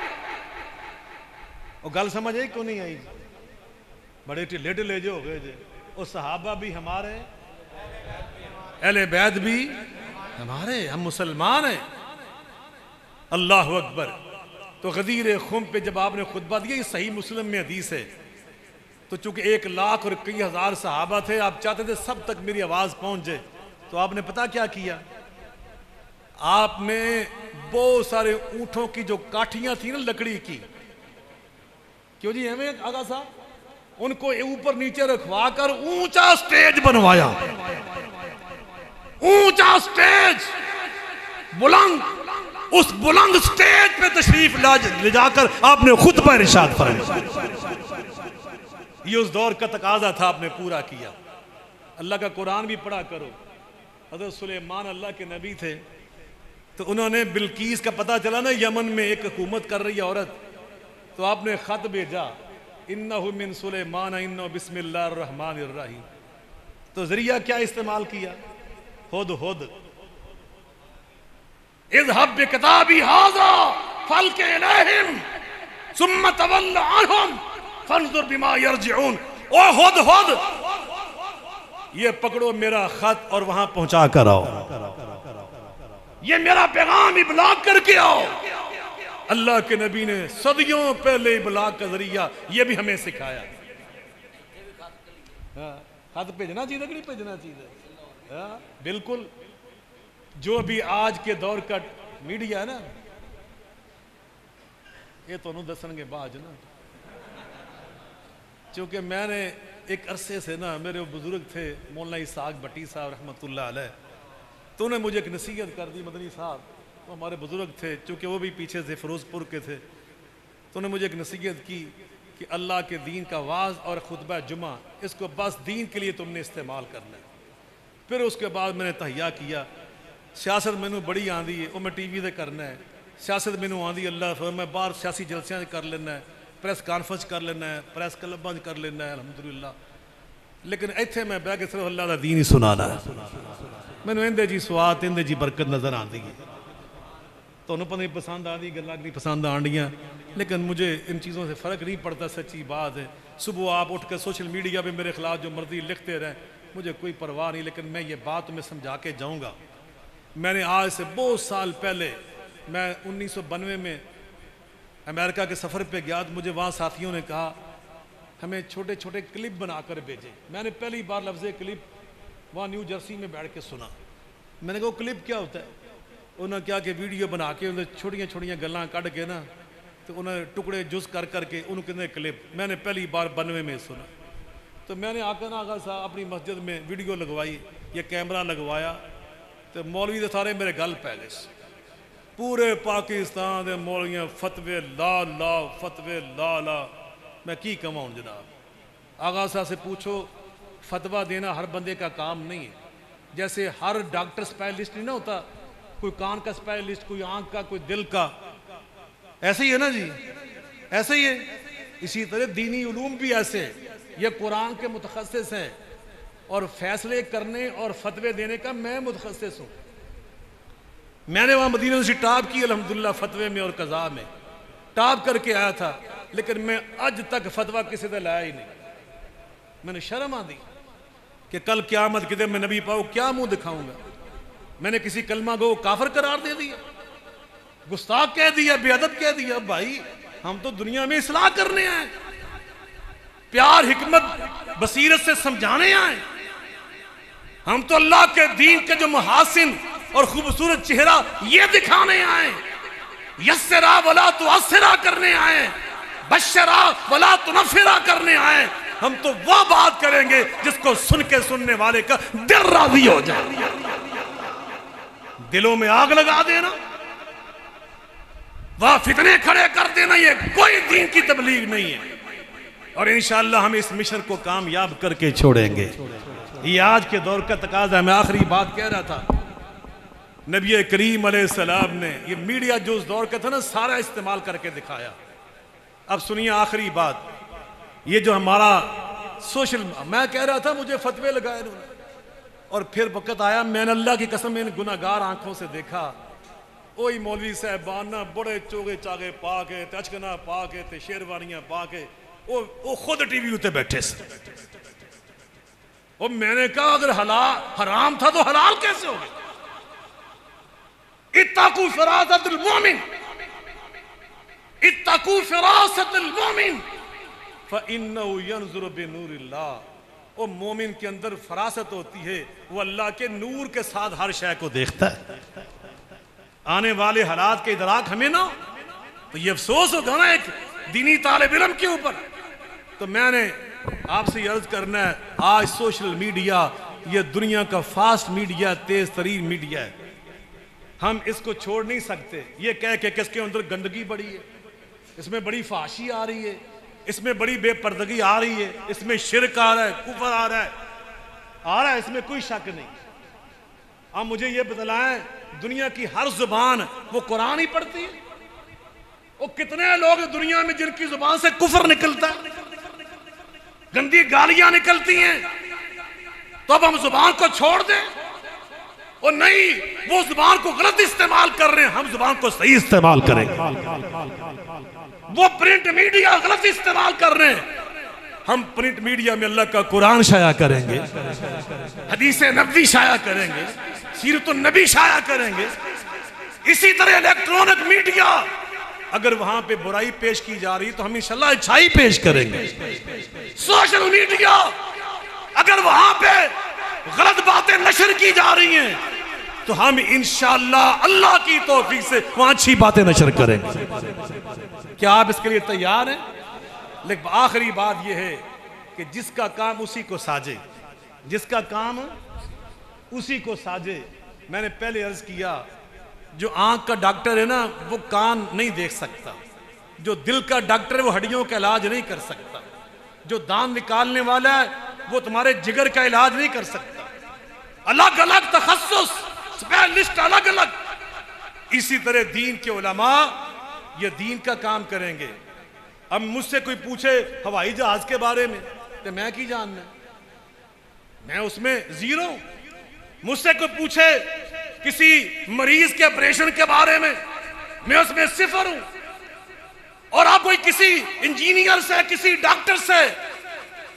और गल समझ आई क्यों नहीं आई? बड़े ढिले ढिले जो हो गए जे। और सहाबा भी हमारे, अहले बैत भी हमारे, हम मुसलमान हैं। अल्लाह अकबर। तो गदीर खुम पे जब आपने खुतबा दिया, ये सही मुस्लिम में हदीस है, तो चूंकि 1 लाख और कई हजार सहाबा थे, आप चाहते थे सब तक मेरी आवाज पहुंच जाए, तो आपने पता क्या किया? आपने बहुत सारे ऊंटों की जो काठियां थी ना लकड़ी की, क्यों जी हमें आगा साहब, उनको ऊपर नीचे रखवा कर ऊंचा स्टेज बनवाया। ऊंचा स्टेज, बुलंद, उस बुलंद स्टेज पे तशरीफ ले जाकर आपने खुतबा इरशाद फरमाया। ये उस दौर का तकाजा था, आपने पूरा किया। अल्लाह का कुरान भी पढ़ा करो। हज़रत सुलेमान अल्लाह के नबी थे, तो उन्होंने बिल्कीस का पता चला ना, यमन में एक हुकूमत कर रही है औरत, तो आपने खत भेजा, इन्नहु मिन सुलेमान इन्नहु बिस्मिल्लाहिर रहमानिर रहीम। तो जरिया क्या इस्तेमाल किया? हुद हुद, इज़हब बिकिताबी हाज़ा फल्क़ि इलैहिम सुम्मा तवल्ला अन्हुम फंजुर बिमा यरजिऊन। ओ हुद हुद, ये पकड़ो मेरा खत और वहां पहुंचा कर आओ, ये मेरा पैगाम इब्लाग करके आओ। अल्लाह के नबी ने सदियों पहले इब्लाग का जरिया ये भी हमें सिखाया। खत भेजना चाहिए कि नहीं भेजना चाहिए? बिल्कुल। जो भी आज के दौर का मीडिया है ना, ये तुहानू दसणगे बाज ना, चूँकि मैंने एक अरसे से ना, मेरे वो बुज़ुर्ग थे मौलाना इसाक भट्टी साहब रहमतुल्लाह अलैह, तो उन्होंने मुझे एक नसीहत कर दी। मदनी साहब वो हमारे बुज़ुर्ग थे, चूँकि वो भी पीछे से फ़िरोज़पुर के थे, तो उन्होंने मुझे एक नसीहत की कि अल्लाह के दीन का वाज और खुतबा जुमा, इसको बस दीन के लिए तुमने इस्तेमाल करना है। फिर उसके बाद मैंने तहिया किया, सियासत मैनू बड़ी आँदी है, वो मैं टीवी से करना है। सियासत मैनू आँदी अल्लाह फिर मैं बाहर सियासी जलसियां कर लेना है, प्रेस कॉन्फ्रेंस कर लेना है, प्रेस क्लबां कर लेना है अलहमदुलिल्लाह। लेकिन इत्थे मैं बह के सिर्फ अल्लाह का दीन ही सुनाना है। मैनू इंदे जी स्वाद, इंदे जी बरकत नज़र आती है। तो पता नहीं पसंद आती गल्लां नहीं पसंद आंडियाँ, लेकिन मुझे इन चीज़ों से फ़र्क नहीं पड़ता। सच्ची बात है, सुबह आप उठ कर सोशल मीडिया पे मेरे खिलाफ जो मर्जी लिखते रहें, मुझे कोई परवाह नहीं। लेकिन मैं ये बात तुम्हें समझा के जाऊँगा। मैंने आज से बहुत साल पहले, मैं 1992 में अमेरिका के सफ़र पे गया, तो मुझे वहाँ साथियों ने कहा हमें छोटे छोटे क्लिप बना कर भेजें। मैंने पहली बार लफ्ज़ क्लिप वहाँ न्यू जर्सी में बैठ के सुना। मैंने कहा क्लिप क्या होता है? उन्होंने क्या कि वीडियो बना के उन्हें छोटियाँ छोटियाँ गल्लां कढ़ के ना, तो उन्हें टुकड़े जुस कर करके उन्होंने क्लिप मैंने पहली बार 92 में सुना। तो मैंने आकर ना साहब अपनी मस्जिद में वीडियो लगवाई, ये कैमरा लगवाया, तो मौलवी तो सारे मेरे गल पै गए। पूरे पाकिस्तान के मौलवियाँ फतवे ला ला, फतवे ला ला। मैं की कमां जनाब? आगा साहब से पूछो, फतवा देना हर बंदे का काम नहीं है। जैसे हर डॉक्टर स्पेशलिस्ट नहीं ना होता, कोई कान का स्पेशलिस्ट, कोई आंख का, कोई दिल का, ऐसे ही है ना जी, ऐसे ही है। इसी तरह दीनी उलूम भी ऐसे, ये कुरान के मुतखस्सिस हैं और फैसले करने और फतवे देने का मैं मुतखस्सिस हूँ। मैंने वहाँ मदीना से टॉप की अल्हम्दुलिल्लाह, फतवे में और कज़ा में टॉप करके आया था। लेकिन मैं आज तक फतवा किसी से लाया ही नहीं। मैंने शर्म आ दी कि कल क़यामत के दिन मैं नबी पाओ क्या मुंह दिखाऊंगा। मैंने किसी कलमा को काफिर करार दे दिया, गुस्ताख कह दिया, बेअदब कह दिया। भाई हम तो दुनिया में इस्लाह करने आए, प्यार हिकमत बसीरत से समझाने आए। हम तो अल्लाह के दीन के जो महासिन और खूबसूरत चेहरा ये दिखाने आए। यस्सरा वला तुअस्सिरा करने आए, बशरा वला तुनफिरा करने आए। हम तो वह बात करेंगे जिसको सुन के सुनने वाले का दिल राजी हो जाए। दिलों में आग लगा देना, वह फितने खड़े कर देना, ये कोई दीन की तबलीग नहीं है। और इंशाअल्लाह हम इस मिशन को कामयाब करके छोड़ेंगे। ये आज के दौर का तकाजा। मैं आखिरी बात कह रहा था, नबी करीम अलैहिस्सलाम ने ये मीडिया जो उस दौर का था ना, सारा इस्तेमाल करके दिखाया। अब सुनिए आखिरी बात, ये जो हमारा सोशल, मैं कह रहा था मुझे फतवे लगाए उन्होंने, और फिर वक्त आया, मैंने अल्लाह की कसम इन गुनाहगार आंखों से देखा, वही मौलवी साहबान ना बड़े चोगे चागे पा के, अचकना पा के, ते शेरवानियां पा के, वो खुद टीवी उत्ते बैठे से। और मैंने कहा अगर हराम था तो हलाल कैसे हो गया? इत्तकू फिरासतुल मोमिन, इत्तकू फिरासतुल मोमिन फइन्नहु यंजुरु बिनूरिल्लाह। ओ मोमिन के अंदर फरासत होती है, वो अल्लाह के नूर के साथ हर शय को देखता है। आने वाले हालात के इदराक हमें ना, तो ये अफसोस होगा ना एक दीनी तालिब इल्म के ऊपर। तो मैंने आपसे अर्ज करना है, आज सोशल मीडिया ये दुनिया का फास्ट मीडिया, तेज तरीन मीडिया है। हम इसको छोड़ नहीं सकते। ये कह के किसके अंदर गंदगी बढ़ी है, इसमें बड़ी फाशी आ रही है, इसमें बड़ी बेपर्दगी आ रही है, इसमें शिरक आ रहा है, कुफर आ रहा है, इसमें कोई शक नहीं। अब मुझे ये बतलाएं, दुनिया की हर जुबान वो कुरान ही पढ़ती है? वो कितने लोग दुनिया में जिनकी जुबान से कुफर निकलता है, गंदी गालियां निकलती हैं, तो अब हम जुबान को छोड़ दें? और नहीं, वो जुबान को गलत इस्तेमाल कर रहे हैं, हम जुबान को सही इस्तेमाल करेंगे। वो प्रिंट मीडिया गलत इस्तेमाल कर रहे हैं, हम प्रिंट मीडिया में अल्लाह का कुरान शाया करेंगे, हदीस नबवी शाया करेंगे, सीरत नबी शाया करेंगे। इसी तरह इलेक्ट्रॉनिक मीडिया अगर वहां पे बुराई पेश की जा रही तो हम इंशाल्लाह अच्छाई पेश करेंगे। सोशल मीडिया अगर वहां पे गलत बातें नशर की जा रही हैं तो हम इंशाल्लाह अल्लाह की तौफीक से वहां अच्छी बातें नशर करेंगे। क्या आप इसके लिए तैयार हैं? लेकिन आखिरी बात यह है कि जिसका काम उसी को साजे, जिसका काम उसी को साजे। मैंने पहले अर्ज किया, जो आंख का डॉक्टर है ना वो कान नहीं देख सकता, जो दिल का डॉक्टर है वो हड्डियों का इलाज नहीं कर सकता, जो दांत निकालने वाला है वो तुम्हारे जिगर का इलाज नहीं कर सकता। अलग अलग तखस्सुस, स्पेशलिस्ट अलग अलग। इसी तरह दीन के उलमा ये दीन का काम करेंगे। अब मुझसे कोई पूछे हवाई जहाज के बारे में तो मैं की जानना, मैं उसमें जीरो हूं। मुझसे कोई पूछे किसी मरीज के ऑपरेशन के बारे में, मैं उसमें सिफर हूं। और आप कोई किसी इंजीनियर से, किसी डॉक्टर से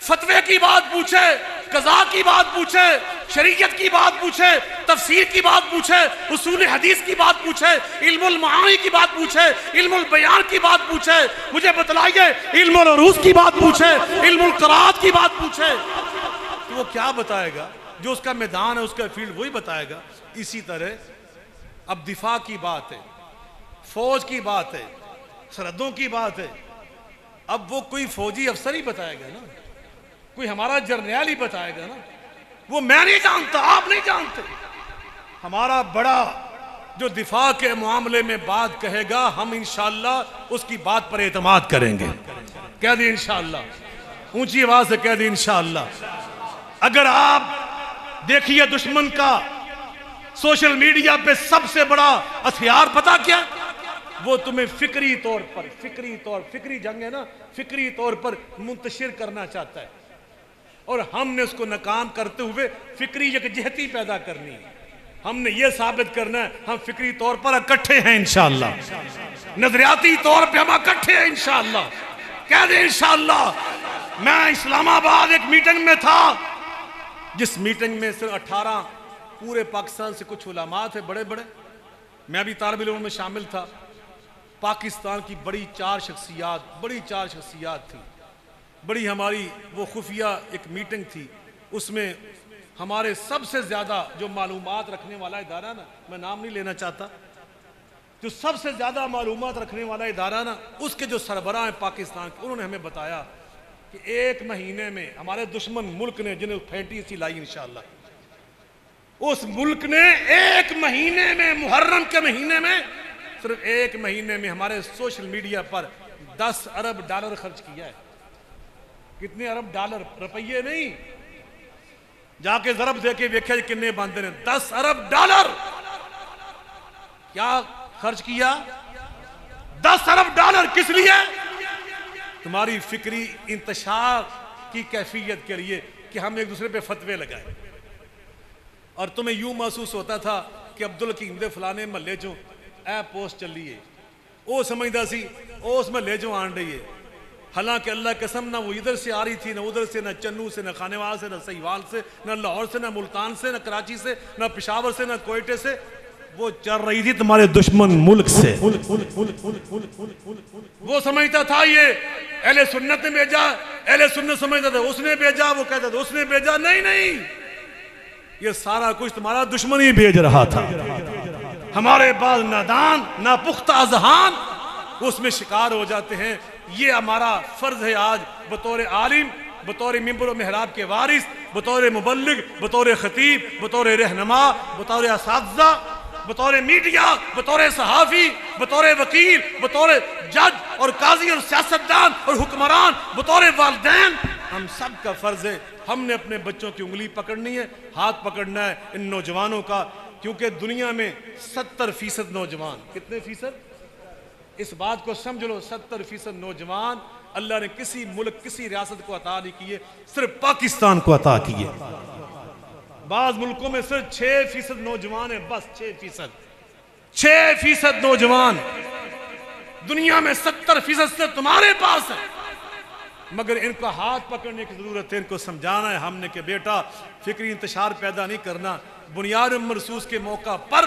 फतवे की बात पूछे, कज़ा की बात पूछे, शरीयत की बात पूछे, तफसीर की बात पूछे, उसूल हदीस की बात पूछे, इल्मुल मानी की बात पूछे, इल्मुल बयान की बात पूछे, मुझे बतलाइए इल्मुल उरूज की बात पूछे, इल्मुल क़राअत की बात पूछे, तो वो क्या बताएगा? जो उसका मैदान है, उसका फील्ड, वही बताएगा। इसी तरह अब दिफा की बात है, फौज की बात है, सरहदों की बात है। अब वो कोई फौजी अफसर ही बताएगा ना, कोई हमारा जर्नैल ही बताएगा ना। वो मैं नहीं जानता, आप नहीं जानते। हमारा बड़ा जो दिफा के मामले में बात कहेगा, हम इंशाअल्लाह उसकी बात पर एतमाद करेंगे। कह दी इंशाअल्लाह, ऊंची आवाज से कह दी इंशाअल्लाह। अगर आप देखिए दुश्मन का सोशल मीडिया पे सबसे बड़ा हथियार पता क्या? वो तुम्हें फिक्री तौर पर, फिक्री जंग है ना, फिक्री तौर पर मुंतशिर करना चाहता है। और हमने उसको नाकाम करते हुए फिक्री यकजहती पैदा करनी है। हमने ये साबित करना है हम फिक्री तौर पर इकट्ठे हैं इंशाअल्लाह, नजरियाती तौर पे हम इकट्ठे हैं इंशाअल्लाह। कह दे इंशाअल्लाह। मैं इस्लामाबाद एक मीटिंग में था, जिस मीटिंग में सिर्फ 18 पूरे पाकिस्तान से कुछ उलमा थे बड़े बड़े, मैं भी तालिब इल्म में शामिल था। पाकिस्तान की बड़ी चार शख्सियात थी। बड़ी हमारी वो खुफिया एक मीटिंग थी, उसमें हमारे सबसे ज़्यादा जो मालूमात रखने वाला इदारा ना, मैं नाम नहीं लेना चाहता, जो सबसे ज़्यादा मालूमात रखने वाला इदारा ना, उसके जो सरबराह हैं पाकिस्तान के, उन्होंने हमें बताया कि एक महीने में हमारे दुश्मन मुल्क ने, जिन्हें फैंटी सी लाई इंशाअल्लाह, उस मुल्क ने एक महीने में, मुहर्रम के महीने में, सिर्फ एक महीने में हमारे सोशल मीडिया पर 10 अरब डॉलर खर्च किया है। कितने अरब डॉलर? रुपये नहीं, जाके जरब देके वेख्या किन्ने बनते हैं। 10 अरब डॉलर क्या खर्च किया? 10 अरब डॉलर किस लिए? तुम्हारी फिक्री इंतशार की कैफियत के लिए कि हम एक दूसरे पे फतवे लगाए। और तुम्हें यूं महसूस होता था कि अब्दुल हकीम दे फलाने महल्ले चो ए पोस्ट चली है, वो समझदा सी उस महल्ले चो आन रही है। हालांकि अल्लाह कसम ना वो इधर से आ रही थी, ना उधर से, ना चन्नू से, ना खानेवाल से, ना सहीवाल से, ना लाहौर से, ना मुल्तान से, ना कराची से, ना पेशावर से, ना कोयटे से, वो चल रही थी तुम्हारे दुश्मन मुल्क से। वो समझता था ये अहले सुन्नत ने भेजा, अहले सुन्नत समझता था उसने भेजा, वो कहता था उसने भेजा। नहीं नहीं, ये सारा कुछ तुम्हारा दुश्मन ही भेज रहा था। हमारे पास नादान ना पुख्ता अज़हान उसमें शिकार हो जाते हैं। ये हमारा फर्ज है आज बतौर आलिम, बतौर मिंबर व मेहराब के वारिस, बतौर मुबल्लिग, बतौर खतीब, बतौर रहनुमा, बतौर असातिज़ा, बतौर मीडिया, बतौर सहाफ़ी, बतौर वकील, बतौर जज और काजी और सियासतदान और हुक्मरान, बतौर वालिदैन, हम सब का फर्ज है। हमने अपने बच्चों की उंगली पकड़नी है, हाथ पकड़ना है इन नौजवानों का, क्योंकि दुनिया में 70% नौजवान, कितने फीसद? इस बात को समझ लो, 70% नौजवान अल्लाह ने किसी मुल्क, किसी रियासत को अता नहीं किए, सिर्फ पाकिस्तान को अता किए। बाज़ मुल्कों में सिर्फ 6% नौजवान है, बस 6% नौजवान। दुनिया में 70% से तुम्हारे पास है, मगर इनका हाथ पकड़ने की जरूरत है, इनको समझाना है हमने कि बेटा फिक्री इंतशार पैदा नहीं करना। बुनियाद महसूस के मौका पर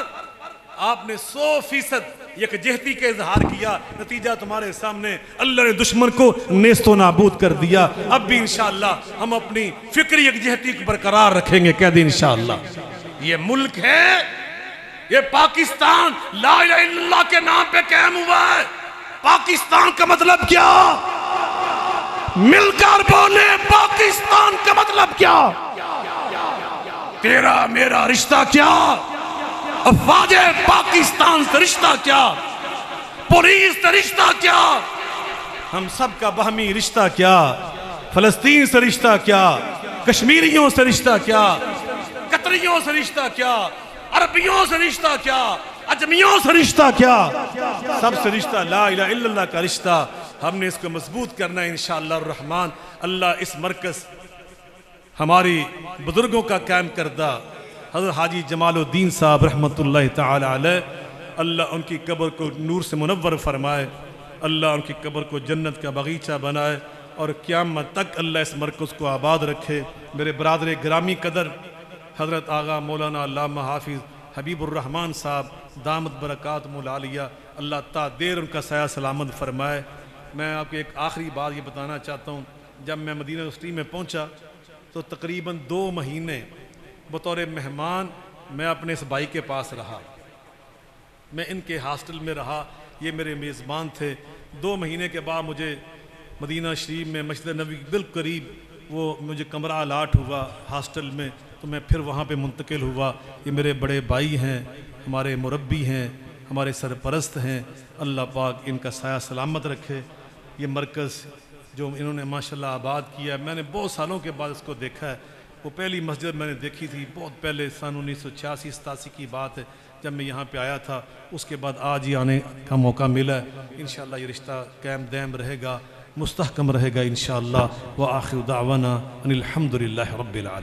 आपने 100% यकजहती का इजहार किया, नतीजा तुम्हारे सामने, अल्लाह ने दुश्मन को नेस्तो नाबूद कर दिया। अब भी इंशाअल्लाह हम अपनी फिक्री यकजहती को बरकरार रखेंगे। कह दी इंशाअल्लाह। ये मुल्क है, ये पाकिस्तान ला इलाहा इल्लल्लाह के नाम पे कायम हुआ है। पाकिस्तान का मतलब क्या? मिलकर बोले पाकिस्तान का मतलब क्या, तेरा मेरा रिश्ता क्या, अफवाज पाकिस्तान से रिश्ता क्या, पुलिस से रिश्ता क्या, हम सब का बाहमी रिश्ता क्या, फलस्तीन से रिश्ता क्या, कश्मीरियों से रिश्ता क्या, कतरियों से रिश्ता क्या, अरबियों से रिश्ता क्या, अजमियों से रिश्ता क्या, सबसे रिश्ता ला इलाहा इल्लल्लाह का रिश्ता। हमने इसको मजबूत करना है इंशाअल्लाह रहमान। अल्लाह इस मरकज हमारी बुजुर्गों का कायम करदा हज़रत हाजी जमालुद्दीन साहब रहमतुल्लाह ताला अलैह, अल्लाह उनकी कब्र को नूर से मुनव्वर फरमाए, अल्लाह उनकी कब्र को जन्नत का बगीचा बनाए और क़यामत तक अल्लाह इस मरकज़ को आबाद रखे। मेरे बरादर ग्रामी कदर हज़रत आगा मौलाना अल्लामा हाफिज़ हबीबुर्रहमान साहब दामत बरकातुहुल आलिया, अल्लाह ता देर उनका साया सलामत फरमाए। मैं आपको एक आखिरी बात ये बताना चाहता हूँ, जब मैं मदीना यूनिवर्सिटी में पहुँचा तो तकरीबन 2 महीने बतौर मेहमान मैं अपने इस भाई के पास रहा, मैं इनके हॉस्टल में रहा, ये मेरे मेज़बान थे। 2 महीने के बाद मुझे मदीना शरीफ में मस्जिद नबी बिल्कुल करीब वो मुझे कमरा अलाट हुआ हॉस्टल में, तो मैं फिर वहाँ पे मुंतकिल हुआ। ये मेरे बड़े भाई हैं, हमारे मुरब्बी हैं, हमारे सरपरस्त हैं, अल्लाह पाक इनका साया सलामत रखे। ये मरकज़ जो इन्होंने माशाल्लाह आबाद किया, मैंने बहुत सालों के बाद इसको देखा है। वो पहली मस्जिद मैंने देखी थी बहुत पहले, सन 1986-87 की बात है, जब मैं यहाँ पे आया था। उसके बाद आज ही आने का मौका मिला है। इंशाअल्लाह ये रिश्ता कायम दायम रहेगा, मुस्तहकम रहेगा इंशाअल्लाह। व आखिर दावाना अनिल हम्दुलिल्लाहि रब्बिल आलमीन।